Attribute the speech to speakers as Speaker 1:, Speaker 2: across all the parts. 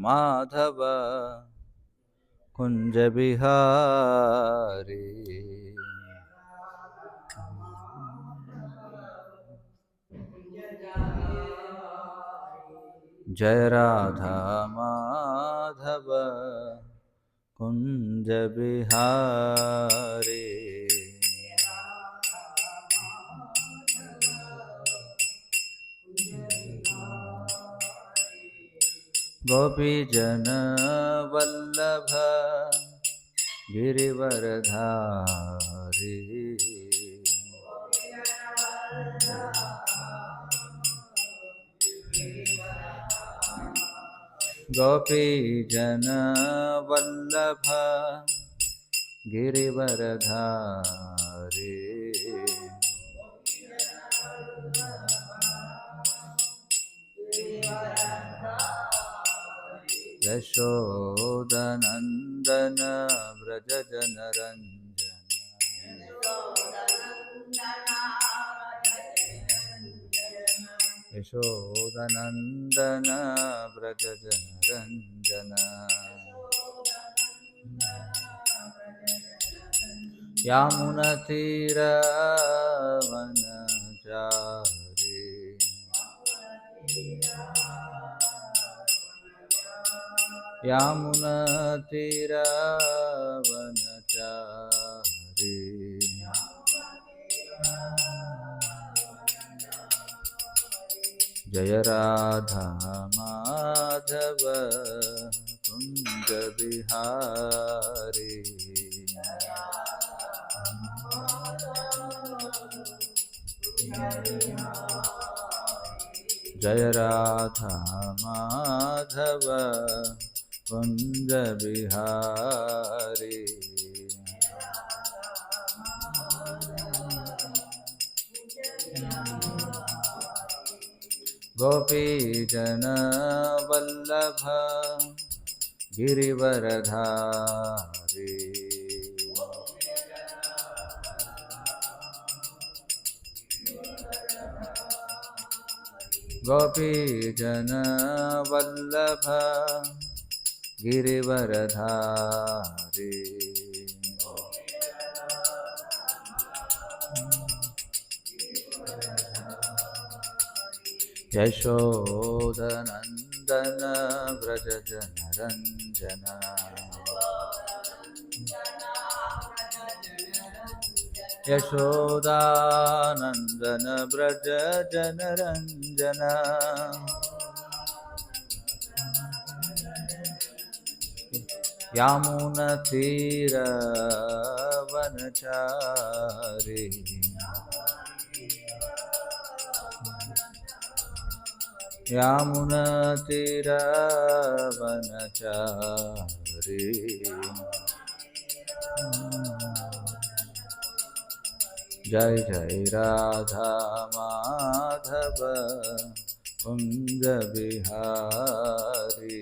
Speaker 1: माधव कुंज बिहारी। जय राधा माधव कुंज बिहारी। गोपी जन वल्लभ गिरिवरधारी। गोपी जन वल्लभ गिरिवरधारी। यशोदनंदन व्रज जनरंजन। यशोदनंदन व्रज जनरंजन। यामुनतीरवनचारी। यामुनतीरवनचारी। जय राधा माधव कुंज बिहारी। जय राधा माधव कुंज बिहारी। गोपी जन वल्लभ गिरिवरधारी। गोपी जन वल्लभ गिरिवरधारी। यशोदनंदन व्रज जनरंजन। यशोदानंदन व्रज जनरंजन। यामुनतीरवनचारी। यामुनतीरवनचारी। जय जय राधा माधव कुंज बिहारी।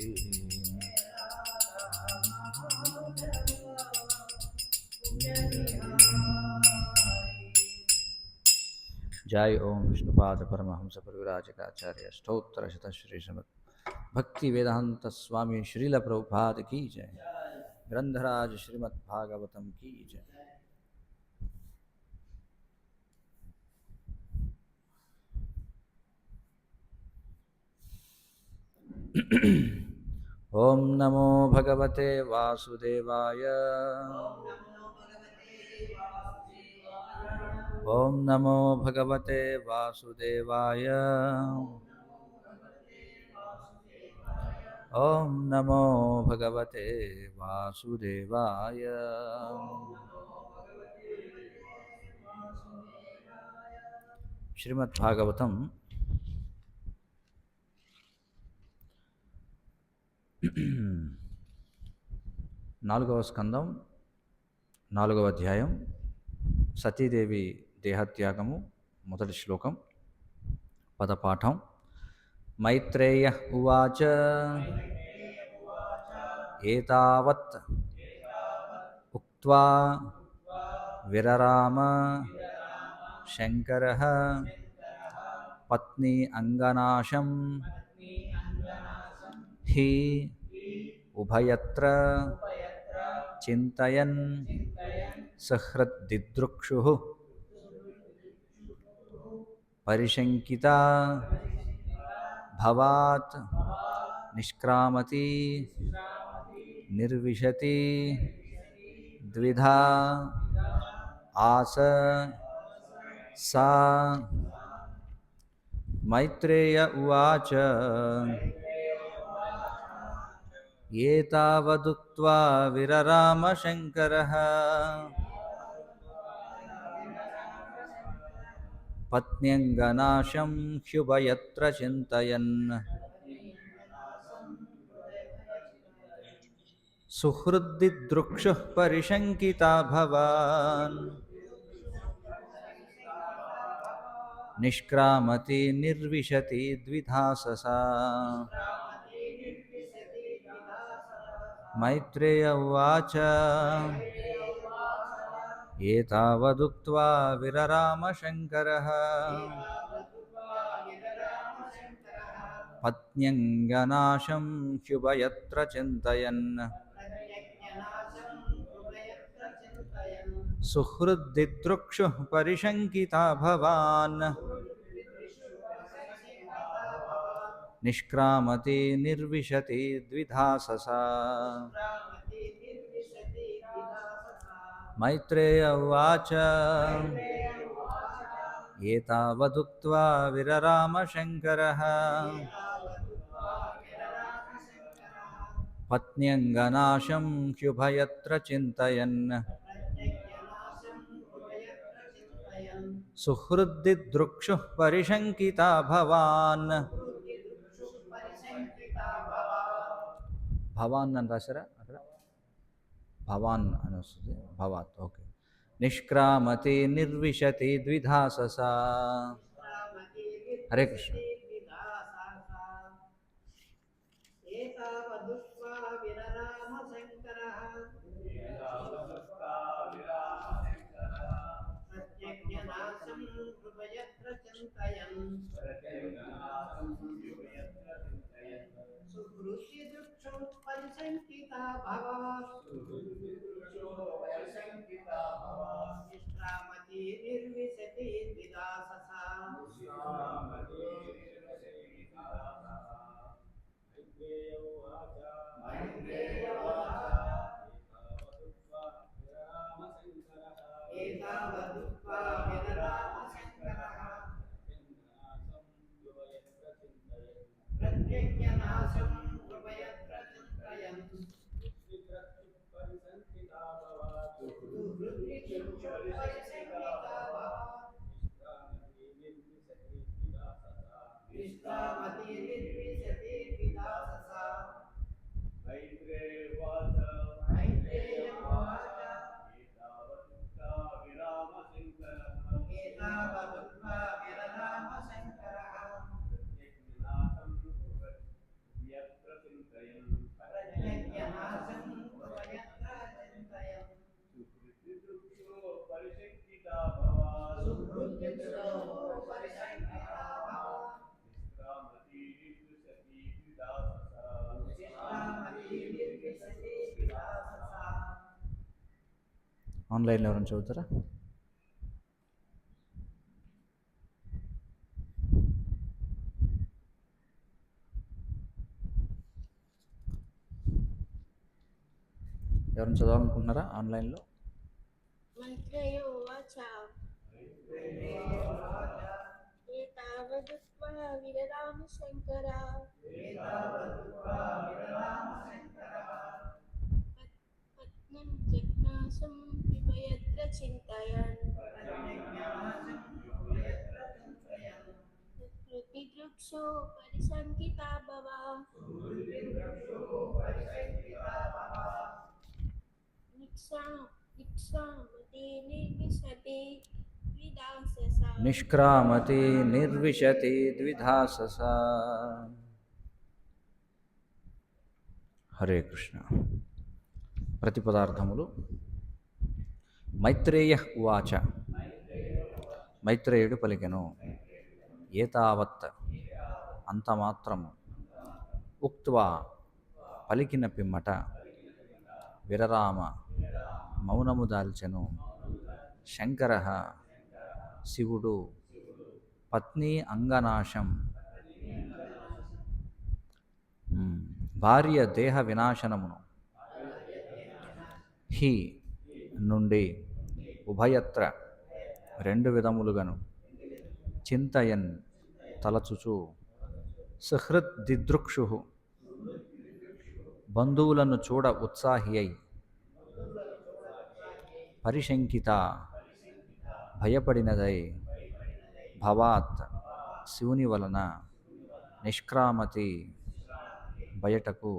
Speaker 1: जय ओम विष्णुपाद परमहंस परिव्राजकाचार्य अष्टोत्तर शत श्री श्रीमद् भक्ति वेदांत स्वामी श्रील प्रभुपाद की जय। ग्रंथराज श्रीमद् भागवतम की जय। ओम नमो भगवते वासुदेवाय। ओम नमो भगवते वासुदेवाय। ओम नमो भगवते वासुदेवाय। श्रीमद् भागवतम 4వ స్కందం 4వ అధ్యాయం సతీదేవి దేహత్యాగము మొదటి శ్లోకం పదపాఠం. మైత్రేయ ఉవాచ ఏతావత్ ఉక్త్వా విరరామ శంకరః పత్ని అంగనాశం హి ఉభయత్ర చింతయన్ సహృద్దిదృక్షుః పరిశంకిత భవాత్ నిష్క్రామతి నిర్విశతి ద్విధా ఆస సా మైత్రేయ ఉవాచ ఏతావదుక్త్వా విరరామ శంకరః పత్న్యంగనాశం హ్యుభయత్ర చింతయన్ సుహృద్దిదృక్షుః పరిశంకితా భవాన్ నిష్క్రామతి నిర్విశతి ద్విధాససా మైత్రేయ ఉవాచ ఏతావదుక్త్వా విరరామ శంకరః పత్న్యంగనాశం హ్యుభయత్ర చింతయన్ సుహృద్దిదృక్షుః పరిశంకితా భవాన్ నిష్క్రామతి నిర్విశతి ద్విధాససా మైత్రేయ ఉవాచ ఏతావదుక్త్వా విరరామ శంకరః పత్న్యంగనాశం హ్యుభయత్ర చింతయన్ సుహృద్దిదృక్షుః పరిశంకితా భవాన్ భవాన్ అని రాశారా అక్కడ భవాన్ అని వస్తుంది భవాత్ ఓకే నిష్క్రామతి నిర్విశతి ద్విధాససా హరే కృష్ణ ఆన్లైన్లో ఎవరైనా చదువుతారా? ఎవరైనా చదవాలనుకుంటున్నారా ఆన్లైన్లో?
Speaker 2: మైత్రేయ ఉవాచ ఏతావదుక్త్వా విరరామ శంకరః పత్నం జిజ్ఞాసం విభయత్ర చింతయన్ సుహృద్దిదృక్షో పరిశంకితా భవాన్
Speaker 1: నిష్క్రామతి నిర్విశతి ద్విధాససా. హరే కృష్ణ. ప్రతిపదార్థములు. మైత్రేయ ఉవాచ, మైత్రేయుడు పలికెను. ఏతావత్ అంతమాత్రము. ఉక్త్వా పలికిన పిమ్మట విరరామ మౌనము దాల్చెను శంకర శివుడు పత్ని అంగనాశం భార్య దేహ వినాశనమును హి నుండి ఉభయత్ర రెండు విధములుగను చింతయన్ తలచుచు సుహృద్ దిదృక్షు బంధువులను చూడ ఉత్సాహి అయి పరిశంకిత భయపడినదై భవాత్ శివుని వలన నిష్క్రామతి బయటకు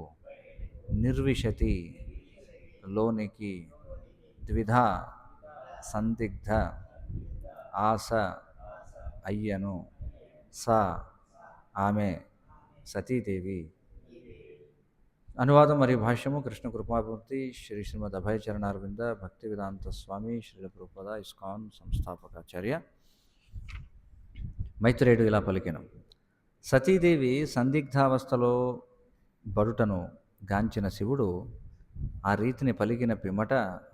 Speaker 1: నిర్విశతి లోనికి ద్విధ సందిగ్ధ ఆశ అయ్యను స ఆమె సతీదేవి. అనువాదం మరియు భాష్యము కృష్ణ కృపామూర్తి శ్రీ శ్రీమద్ అభయ చరణారవింద భక్తి వేదాంత స్వామి శ్రీల ప్రభుపాద ఇస్కాన్ సంస్థాపకాచార్య. మైత్రేయుడు ఇలా పలికెను. సతీదేవి సందిగ్ధావస్థలో బడుటను గాంచిన శివుడు ఆ రీతిని పలికిన పిమ్మట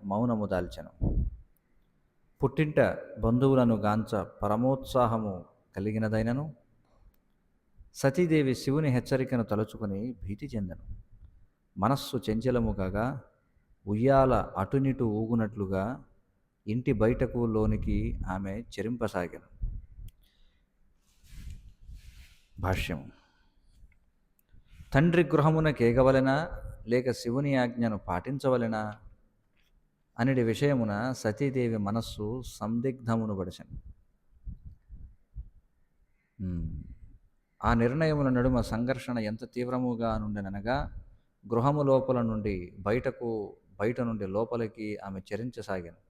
Speaker 1: మౌనము దాల్చెను. పుట్టింట బంధువులను గాంచ పరమోత్సాహము కలిగినదైనను సతీదేవి శివుని హెచ్చరికను తలుచుకుని భీతి చెందెను. మనస్సు చంచలము కాగా ఉయ్యాల అటునిటు ఊగునట్లుగా ఇంటి బయటకు లోనికి ఆమె చెరింపసాగెను. భాష్యం. తండ్రి గృహమున కేగవలెనా లేక శివుని ఆజ్ఞను పాటించవలెనా అనిడి విషయమున సతీదేవి మనస్సు సందిగ్ధమును పడిచెను. ఆ నిర్ణయముల నడుమ సంఘర్షణ ఎంత తీవ్రముగా నుండెనగా గృహము లోపల నుండి బయట నుండి లోపలికి ఆమె చరించసాగాను.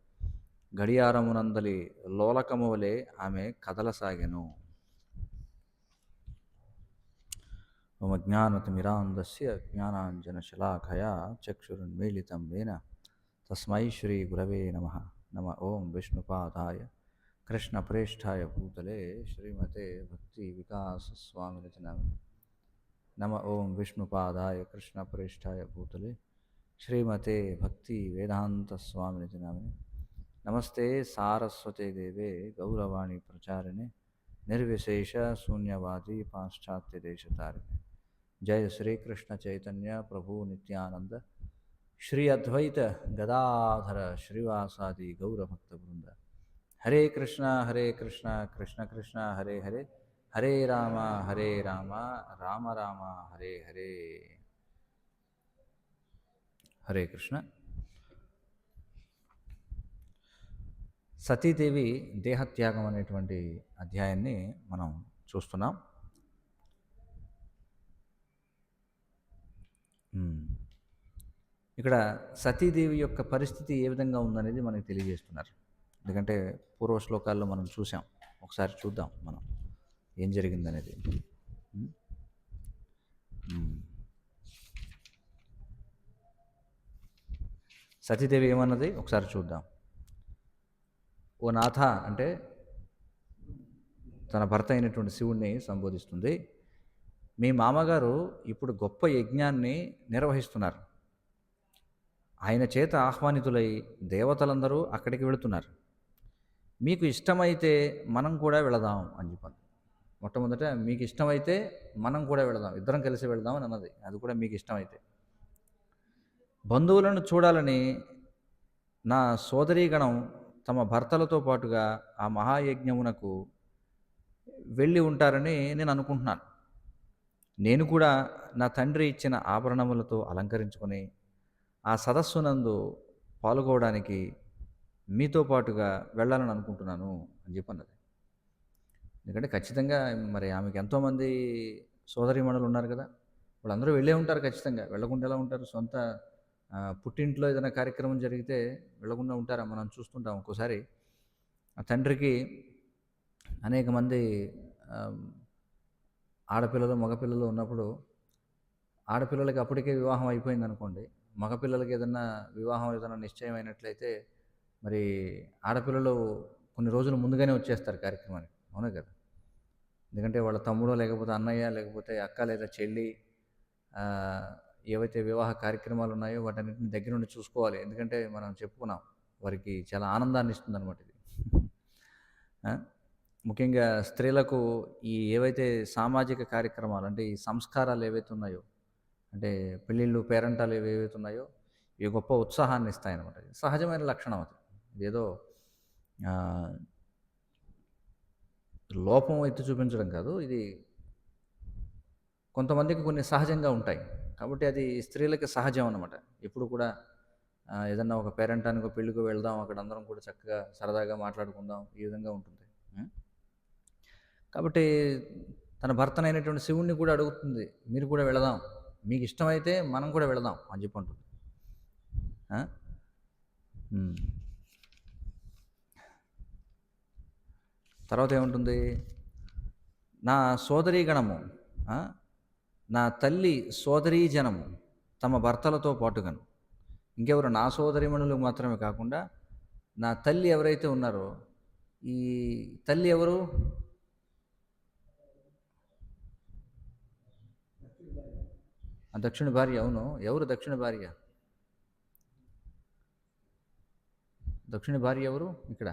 Speaker 1: గడియారమునందలి లోలకము వలె ఆమె కదలసాగెను. ఓం అజ్ఞానతిమిరాంధస్య జ్ఞానాంజనశలాఖయా చక్షురున్మీలితం येन తస్మై శ్రీ గురవే నమః. నమ ఓం విష్ణుపాదాయ కృష్ణప్రేష్ఠాయ భూతలే శ్రీమతే భక్తి వికాస స్వామినితి నామినే. నమ ఓం విష్ణుపాదాయ కృష్ణప్రేష్ఠాయ భూతలే శ్రీమతే భక్తి వేదాంత స్వామినితి నామినే. నమస్తే సారస్వతే దేవే గౌరవాణి ప్రచారిణే నిర్విశేష శూన్యవాది పాశ్చాత్య దేశతారిణే. జయ శ్రీకృష్ణ చైతన్య ప్రభు నిత్యానంద శ్రీ అద్వైత గదాధర శ్రీవాసాది గౌరభక్త బృంద. హరే కృష్ణ కృష్ణ కృష్ణ హరే హరే హరే రామ రామ రామ హరే హరే. హరే కృష్ణ. సతీదేవి దేహత్యాగం అనేటువంటి అధ్యాయాన్ని మనం చూస్తున్నాం. ఇక్కడ సతీదేవి యొక్క పరిస్థితి ఏ విధంగా ఉందనేది మనకి తెలియజేస్తున్నారు. ఎందుకంటే పూర్వ శ్లోకాల్లో మనం చూసాం. ఒకసారి చూద్దాం మనం ఏం జరిగిందనేది. సతీదేవి ఏమన్నది ఒకసారి చూద్దాం. ఓ నాథ అంటే తన భర్త అయినటువంటి శివుణ్ణి సంబోధిస్తుంది. మీ మామగారు ఇప్పుడు గొప్ప యజ్ఞాన్ని నిర్వహిస్తున్నారు. ఆయన చేత ఆహ్వానితులై దేవతలందరూ అక్కడికి వెళుతున్నారు. మీకు ఇష్టమైతే మనం కూడా వెళదాం అని చెప్పాను. మొట్టమొదట మీకు ఇష్టమైతే మనం కూడా వెళదాం, ఇద్దరం కలిసి వెళదాం అని అన్నది. అది కూడా మీకు ఇష్టమైతే. బంధువులను చూడాలని నా సోదరీగణం తమ భర్తలతో పాటుగా ఆ మహాయజ్ఞమునకు వెళ్ళి ఉంటారని నేను అనుకుంటున్నాను. నేను కూడా నా తండ్రి ఇచ్చిన ఆభరణములతో అలంకరించుకొని ఆ సదస్సునందు పాల్గొనడానికి మీతో పాటుగా వెళ్ళాలని అనుకుంటున్నాను అని చెప్పన్నది. ఎందుకంటే ఖచ్చితంగా మరి ఆమెకి ఎంతోమంది సోదరీమణులు ఉన్నారు కదా, వాళ్ళందరూ వెళ్ళే ఉంటారు ఖచ్చితంగా. వెళ్ళకుండా ఎలా ఉంటారు? సొంత పుట్టింట్లో ఏదైనా కార్యక్రమం జరిగితే వెళ్ళకుండా ఉంటారా? మనం చూస్తుంటాం. ఒక్కోసారి ఆ తండ్రికి అనేక మంది ఆడపిల్లలు మగపిల్లలు ఉన్నప్పుడు, ఆడపిల్లలకి అప్పటికే వివాహం అయిపోయింది అనుకోండి, మగపిల్లలకి ఏదన్నా వివాహం ఏదైనా నిశ్చయమైనట్లయితే మరి ఆడపిల్లలు కొన్ని రోజులు ముందుగానే వచ్చేస్తారు కార్యక్రమానికి. అవునా కదా? ఎందుకంటే వాళ్ళ తమ్ముడో లేకపోతే అన్నయ్య లేకపోతే అక్క లేదా చెల్లి ఏవైతే వివాహ కార్యక్రమాలు ఉన్నాయో వాటన్నిటిని దగ్గర నుండి చూసుకోవాలి. ఎందుకంటే మనం చెప్పుకున్నాం వారికి చాలా ఆనందాన్ని ఇస్తుందన్నమాట ఇది. ఆ? ముఖ్యంగా స్త్రీలకు ఈ ఏవైతే సామాజిక కార్యక్రమాలు అంటే ఈ సంస్కారాలు ఏవైతే ఉన్నాయో అంటే పెళ్ళిళ్ళు పేరంటాలు ఏవైతే ఉన్నాయో ఇవి గొప్ప ఉత్సాహాన్ని ఇస్తాయన్నమాట. ఇది సహజమైన లక్షణం అది. ఇదేదో ఆ, లోపం ఎత్తి చూపించడం కాదు. ఇది కొంతమందికి కొన్ని సహజంగా ఉంటాయి. కాబట్టి అది స్త్రీలకి సహజం అన్నమాట. ఎప్పుడు కూడా ఏదన్నా ఒక పేరంటానికో పెళ్ళికో వెళ్దాం, అక్కడ అందరం కూడా చక్కగా సరదాగా మాట్లాడుకుందాం, ఈ విధంగా ఉంటుంది. ఉం? కాబట్టి తన భర్తనైనటువంటి శివుణ్ణి కూడా అడుగుతుంది, మీరు కూడా వెళదాం, మీకు ఇష్టమైతే మనం కూడా వెళదాం అని చెప్పి అంటుంది. ఆ? ఉం. తర్వాత ఏముంటుంది, నా సోదరీగణము నా తల్లి సోదరీ జనము తమ భర్తలతో పాటుగాను. ఇంకెవరు, నా సోదరిమణులు మాత్రమే కాకుండా నా తల్లి ఎవరైతే ఉన్నారో, ఈ తల్లి ఎవరు, దక్షిణ భార్య. అవును, ఎవరు దక్షిణ భార్య? దక్షిణ భార్య ఎవరు ఇక్కడ?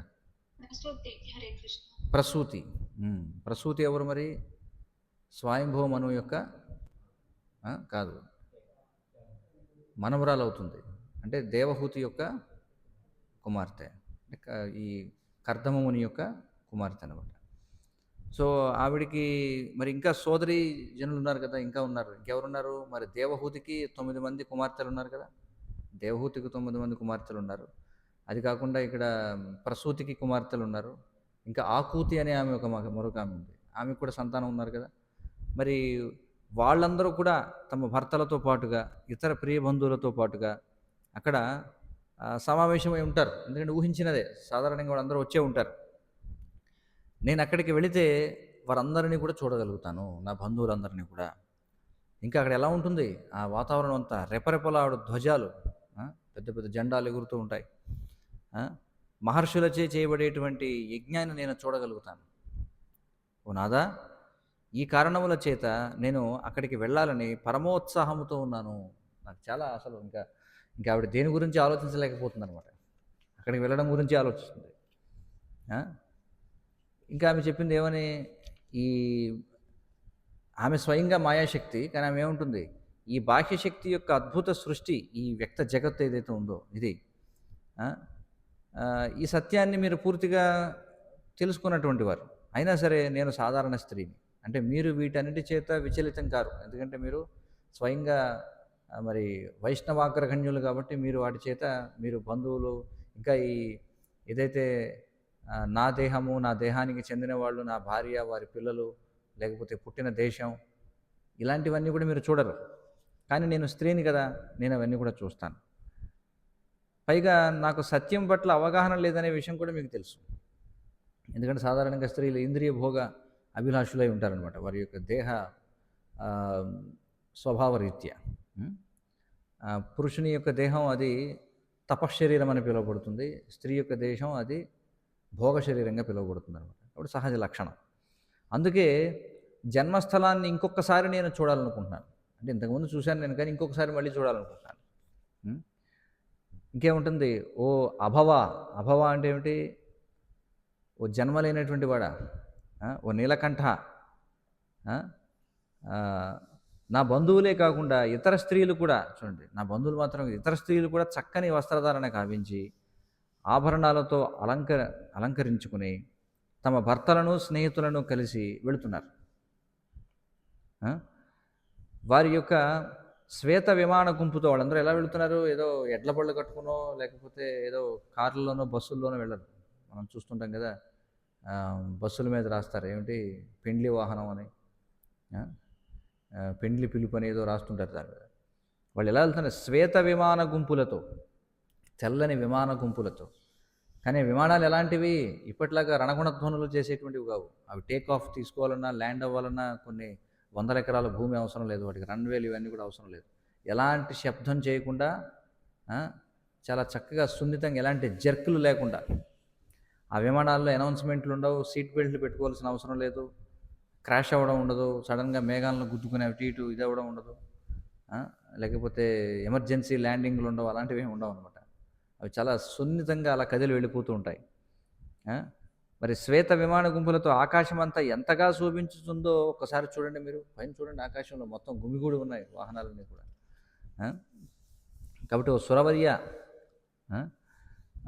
Speaker 1: ప్రసూతి. ప్రసూతి ఎవరు మరి? స్వయంభవ మను యొక్క కాదు, మనవరాలు అవుతుంది. అంటే దేవహూతి యొక్క కుమార్తె, ఈ కర్దమముని యొక్క కుమార్తె అనమాట. సో ఆవిడికి మరి ఇంకా సోదరి జనులు ఉన్నారు కదా, ఇంకా ఉన్నారు. ఇంకెవరున్నారు మరి? దేవహూతికి 9 మంది కుమార్తెలు ఉన్నారు కదా, దేవహూతికి 9 మంది కుమార్తెలు ఉన్నారు. అది కాకుండా ఇక్కడ ప్రసూతికి కుమార్తెలు ఉన్నారు. ఇంకా ఆకూతి అనే ఆమె మరొక ఆమె ఉంది, ఆమెకు కూడా సంతానం ఉన్నారు కదా. మరి వాళ్ళందరూ కూడా తమ భర్తలతో పాటుగా ఇతర ప్రియ బంధువులతో పాటుగా అక్కడ సమావేశమై ఉంటారు. ఎందుకంటే ఊహించినదే, సాధారణంగా వాళ్ళందరూ వచ్చే ఉంటారు. నేను అక్కడికి వెళితే వారందరినీ కూడా చూడగలుగుతాను, నా బంధువులందరినీ కూడా. ఇంకా అక్కడ ఎలా ఉంటుంది ఆ వాతావరణం అంతా, రెపరెపలాడు ధ్వజాలు, పెద్ద పెద్ద జెండాలు ఎగురుతూ ఉంటాయి. మహర్షులచే చేయబడేటువంటి యజ్ఞాన్ని నేను చూడగలుగుతాను. ఓ నాదా, ఈ కారణముల చేత నేను అక్కడికి వెళ్ళాలని పరమోత్సాహంతో ఉన్నాను. నాకు చాలా అసలు ఇంకా ఆవిడ దేని గురించి ఆలోచించలేకపోతుంది అనమాట, అక్కడికి వెళ్ళడం గురించి ఆలోచిస్తుంది. ఇంకా ఆమె చెప్పింది ఏమని, ఈ ఆమె స్వయంగా మాయాశక్తి, కానీ ఆమె ఏముంటుంది, ఈ బాహ్యశక్తి యొక్క అద్భుత సృష్టి, ఈ వ్యక్త జగత్తు ఏదైతే ఉందో ఇది, ఈ సత్యాన్ని మీరు పూర్తిగా తెలుసుకున్నటువంటి వారు. అయినా సరే నేను సాధారణ స్త్రీని, అంటే మీరు వీటన్నిటి చేత విచలితం కారు. ఎందుకంటే మీరు స్వయంగా మరి వైష్ణవాగ్రగణ్యులు కాబట్టి మీరు వాటి చేత, మీరు బంధువులు, ఇంకా ఏదైతే నా దేహము, నా దేహానికి చెందిన వాళ్ళు, నా భార్య, వారి పిల్లలు, లేకపోతే పుట్టిన దేశం, ఇలాంటివన్నీ కూడా మీరు చూడరు. కానీ నేను స్త్రీని కదా, నేను అవన్నీ కూడా చూస్తాను. పైగా నాకు సత్యం పట్ల అవగాహన లేదనే విషయం కూడా మీకు తెలుసు. ఎందుకంటే సాధారణంగా స్త్రీలు ఇంద్రియ భోగ అభిలాషులై ఉంటారనమాట, వారి యొక్క దేహ స్వభావరీత్యా. పురుషుని యొక్క దేహం అది తపశ్శరీరం అని పిలువబడుతుంది, స్త్రీ యొక్క దేశం అది భోగ శరీరంగా పిలువబడుతుంది అనమాట. కాబట్టి సహజ లక్షణం. అందుకే జన్మస్థలాన్ని ఇంకొకసారి నేను చూడాలనుకుంటున్నాను. అంటే ఇంతకుముందు చూశాను నేను, కానీ ఇంకొకసారి మళ్ళీ చూడాలనుకుంటున్నాను. ఇంకేముంటుంది, ఓ అభవ. అభవ అంటే ఏమిటి? ఓ జన్మలేనటువంటి వాడా, ఓ నీలకంఠ, నా బంధువులే కాకుండా ఇతర స్త్రీలు కూడా, చూడండి, నా బంధువులు మాత్రం ఇతర స్త్రీలు కూడా చక్కని వస్త్రధారణ కావించి ఆభరణాలతో అలంకరించుకుని తమ భర్తలను స్నేహితులను కలిసి వెళుతున్నారు. వారి యొక్క శ్వేత విమాన గుంపుతో వాళ్ళందరూ ఎలా వెళుతున్నారు? ఏదో ఎడ్ల బళ్ళు కట్టుకునో లేకపోతే ఏదో కార్లలోనో బస్సుల్లోనో వెళ్ళరు. మనం చూస్తుంటాం కదా, బస్సుల మీద రాస్తారు ఏమిటి, పెండ్లి వాహనం అని, పెండ్లి పిలుపు అని ఏదో రాస్తుంటారు దాని మీద. వాళ్ళు ఎలా వెళ్తున్నారు? శ్వేత విమాన గుంపులతో, తెల్లని విమాన గుంపులతో. కానీ విమానాలు ఎలాంటివి? ఇప్పటిలాగా రణగుణధ్వనులు చేసేటువంటివి కావు. అవి టేక్ ఆఫ్ తీసుకోవాలన్నా, ల్యాండ్ అవ్వాలన్నా కొన్ని 100 ఎకరాల భూమి అవసరం లేదు, వాటికి రన్వేలు ఇవన్నీ కూడా అవసరం లేదు. ఎలాంటి శబ్దం చేయకుండా, చాలా చక్కగా సున్నితంగా, ఎలాంటి జర్కులు లేకుండా. ఆ విమానాల్లో అనౌన్స్మెంట్లు ఉండవు, సీట్ బెల్ట్లు పెట్టుకోవాల్సిన అవసరం లేదు, క్రాష్ అవ్వడం ఉండదు, సడన్గా మేఘాలను గుద్దుకునే అటు ఇటు ఇది అవ్వడం ఉండదు. ఆ, లేకపోతే ఎమర్జెన్సీ ల్యాండింగ్లు ఉండవు, అలాంటివి ఏమి ఉండవు అనమాట. అవి చాలా సున్నితంగా అలా కదిలి వెళ్ళిపోతూ ఉంటాయి. ఆ, మరి శ్వేత విమాన గుంపులతో ఆకాశం అంతా ఎంతగా శోభించుతుందో ఒకసారి చూడండి, మీరు పైన చూడండి, ఆకాశంలో మొత్తం గుమిగూడి ఉన్నాయి వాహనాలన్నీ కూడా. ఆ, కాబట్టి ఓ సురవర్య, ఆ,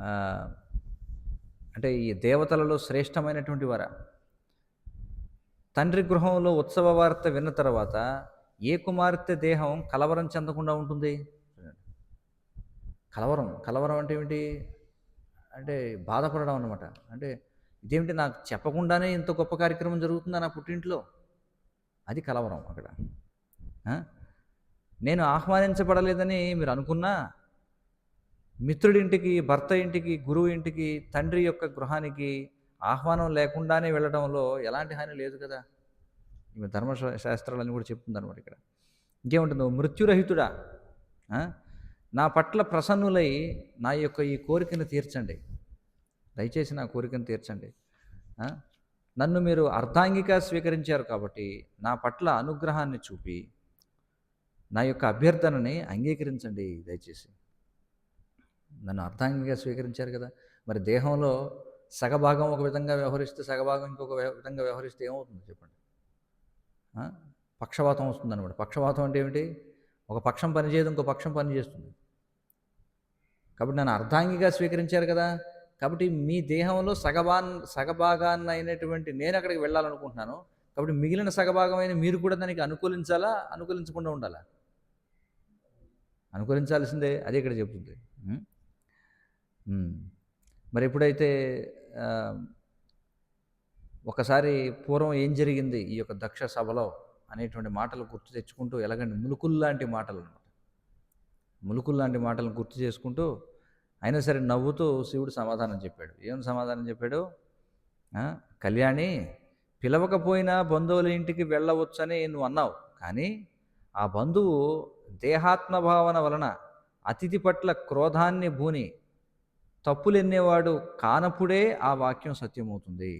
Speaker 1: ఆ, అంటే ఈ దేవతలలో శ్రేష్టమైనటువంటి వారా, తండ్రి గృహంలో ఉత్సవ వార్త విన్న తర్వాత ఏ కుమార్తె దేహం కలవరం చెందకుండా ఉంటుంది? కలవరం కలవరం అంటే ఏమిటి? అంటే బాధపడడం అన్నమాట. అంటే ఇదేమిటి, నాకు చెప్పకుండానే ఇంత గొప్ప కార్యక్రమం జరుగుతుందా నా పుట్టింట్లో? అది కలవరం అక్కడ. ఆ? నేను ఆహ్వానించబడలేదని మీరు అనుకున్నా, మిత్రుడింటికి, భర్త ఇంటికి, గురువు ఇంటికి, తండ్రి యొక్క గృహానికి ఆహ్వానం లేకుండానే వెళ్ళడంలో ఎలాంటి హాని లేదు కదా. ఈమె శాస్త్రాలన్నీ కూడా చెప్తుంది అనమాట ఇక్కడ. ఇంకేముంటుందో, మృత్యురహితుడా, ఆ? నా పట్ల ప్రసన్నులై నా యొక్క ఈ కోరికను తీర్చండి, దయచేసి నా కోరికను తీర్చండి. ఆ? నన్ను మీరు అర్ధాంగిగా స్వీకరించారు కాబట్టి నా పట్ల అనుగ్రహాన్ని చూపి నా యొక్క అభ్యర్థనని అంగీకరించండి దయచేసి. నన్ను అర్ధాంగిగా స్వీకరించారు కదా, మరి దేహంలో సగభాగం ఒక విధంగా వ్యవహరిస్తే సగభాగం ఇంకొక విధంగా వ్యవహరిస్తే ఏమవుతుంది చెప్పండి? ఆ? పక్షవాతం వస్తుంది అనమాట. పక్షవాతం అంటే ఏమిటి? ఒక పక్షం పనిచేయదు, ఇంకో పక్షం పనిచేస్తుంది. కాబట్టి నన్ను అర్ధాంగిగా స్వీకరించారు కదా, కాబట్టి మీ దేహంలో సగభాగాన్ని అయినటువంటి నేను అక్కడికి వెళ్ళాలనుకుంటున్నాను. కాబట్టి మిగిలిన సగభాగమైన మీరు కూడా దానికి అనుకూలించాలా, అనుకూలించకుండా ఉండాలా? అనుకూలించాల్సిందే, అదే ఇక్కడ చెబుతుంది. మరి ఎప్పుడైతే ఒకసారి పూర్వం ఏం జరిగింది ఈ యొక్క దక్ష సభలో అనేటువంటి మాటలు గుర్తు తెచ్చుకుంటూ, ఎలాగంటే ములుకుల్లాంటి మాటలు అనమాట, ములుకుల్లాంటి మాటలను గుర్తు చేసుకుంటూ అయినా సరే నవ్వుతూ శివుడు సమాధానం చెప్పాడు. ఏం సమాధానం చెప్పాడు? కళ్యాణి, పిలవకపోయినా బంధువుల ఇంటికి వెళ్ళవచ్చని నువ్వు అన్నావు, కానీ ఆ బంధువు దేహాత్మభావన వలన అతిథి పట్ల క్రోధాన్ని భూని తప్పులెన్నేవాడు కానప్పుడే ఆ వాక్యం సత్యమవుతుంది.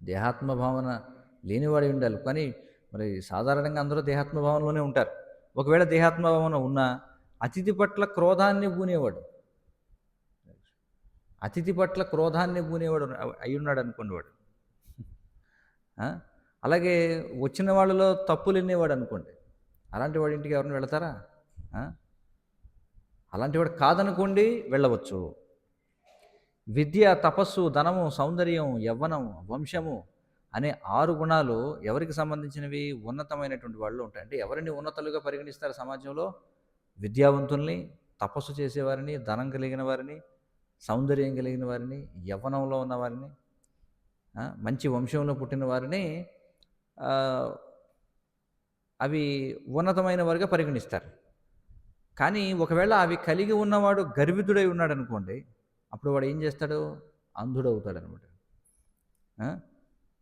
Speaker 1: దేహాత్మభావన లేనివాడే ఉండాలి, కానీ మరి సాధారణంగా అందరూ దేహాత్మభావనలోనే ఉంటారు. ఒకవేళ దేహాత్మభావన ఉన్నా అతిథి పట్ల క్రోధాన్ని పూనేవాడు, అతిథి పట్ల క్రోధాన్ని పూనేవాడు అయ్యున్నాడు అనుకోండి వాడు. అలాగే వచ్చిన వాళ్ళలో తప్పులు ఎన్నేవాడు అనుకోండి, అలాంటి వాడి ఇంటికి ఎవరిని వెళతారా? అలాంటి వాడు కాదనుకోండి, వెళ్ళవచ్చు. విద్య, తపస్సు, ధనము, సౌందర్యం, యవ్వనం, వంశము అనే 6 గుణాలు ఎవరికి సంబంధించినవి? ఉన్నతమైనటువంటి వాళ్ళు ఉంటాయి. అంటే ఎవరిని ఉన్నతులుగా పరిగణిస్తారు సమాజంలో? విద్యావంతుల్ని, తపస్సు చేసేవారిని, ధనం కలిగిన వారిని, సౌందర్యం కలిగిన వారిని, యవ్వనంలో ఉన్నవారిని, మంచి వంశంలో పుట్టిన వారిని అవి ఉన్నతమైన వారిగా పరిగణిస్తారు. కానీ ఒకవేళ అవి కలిగి ఉన్నవాడు గర్వితుడై ఉన్నాడు అనుకోండి, అప్పుడు వాడు ఏం చేస్తాడు? అంధుడవుతాడు అనమాట.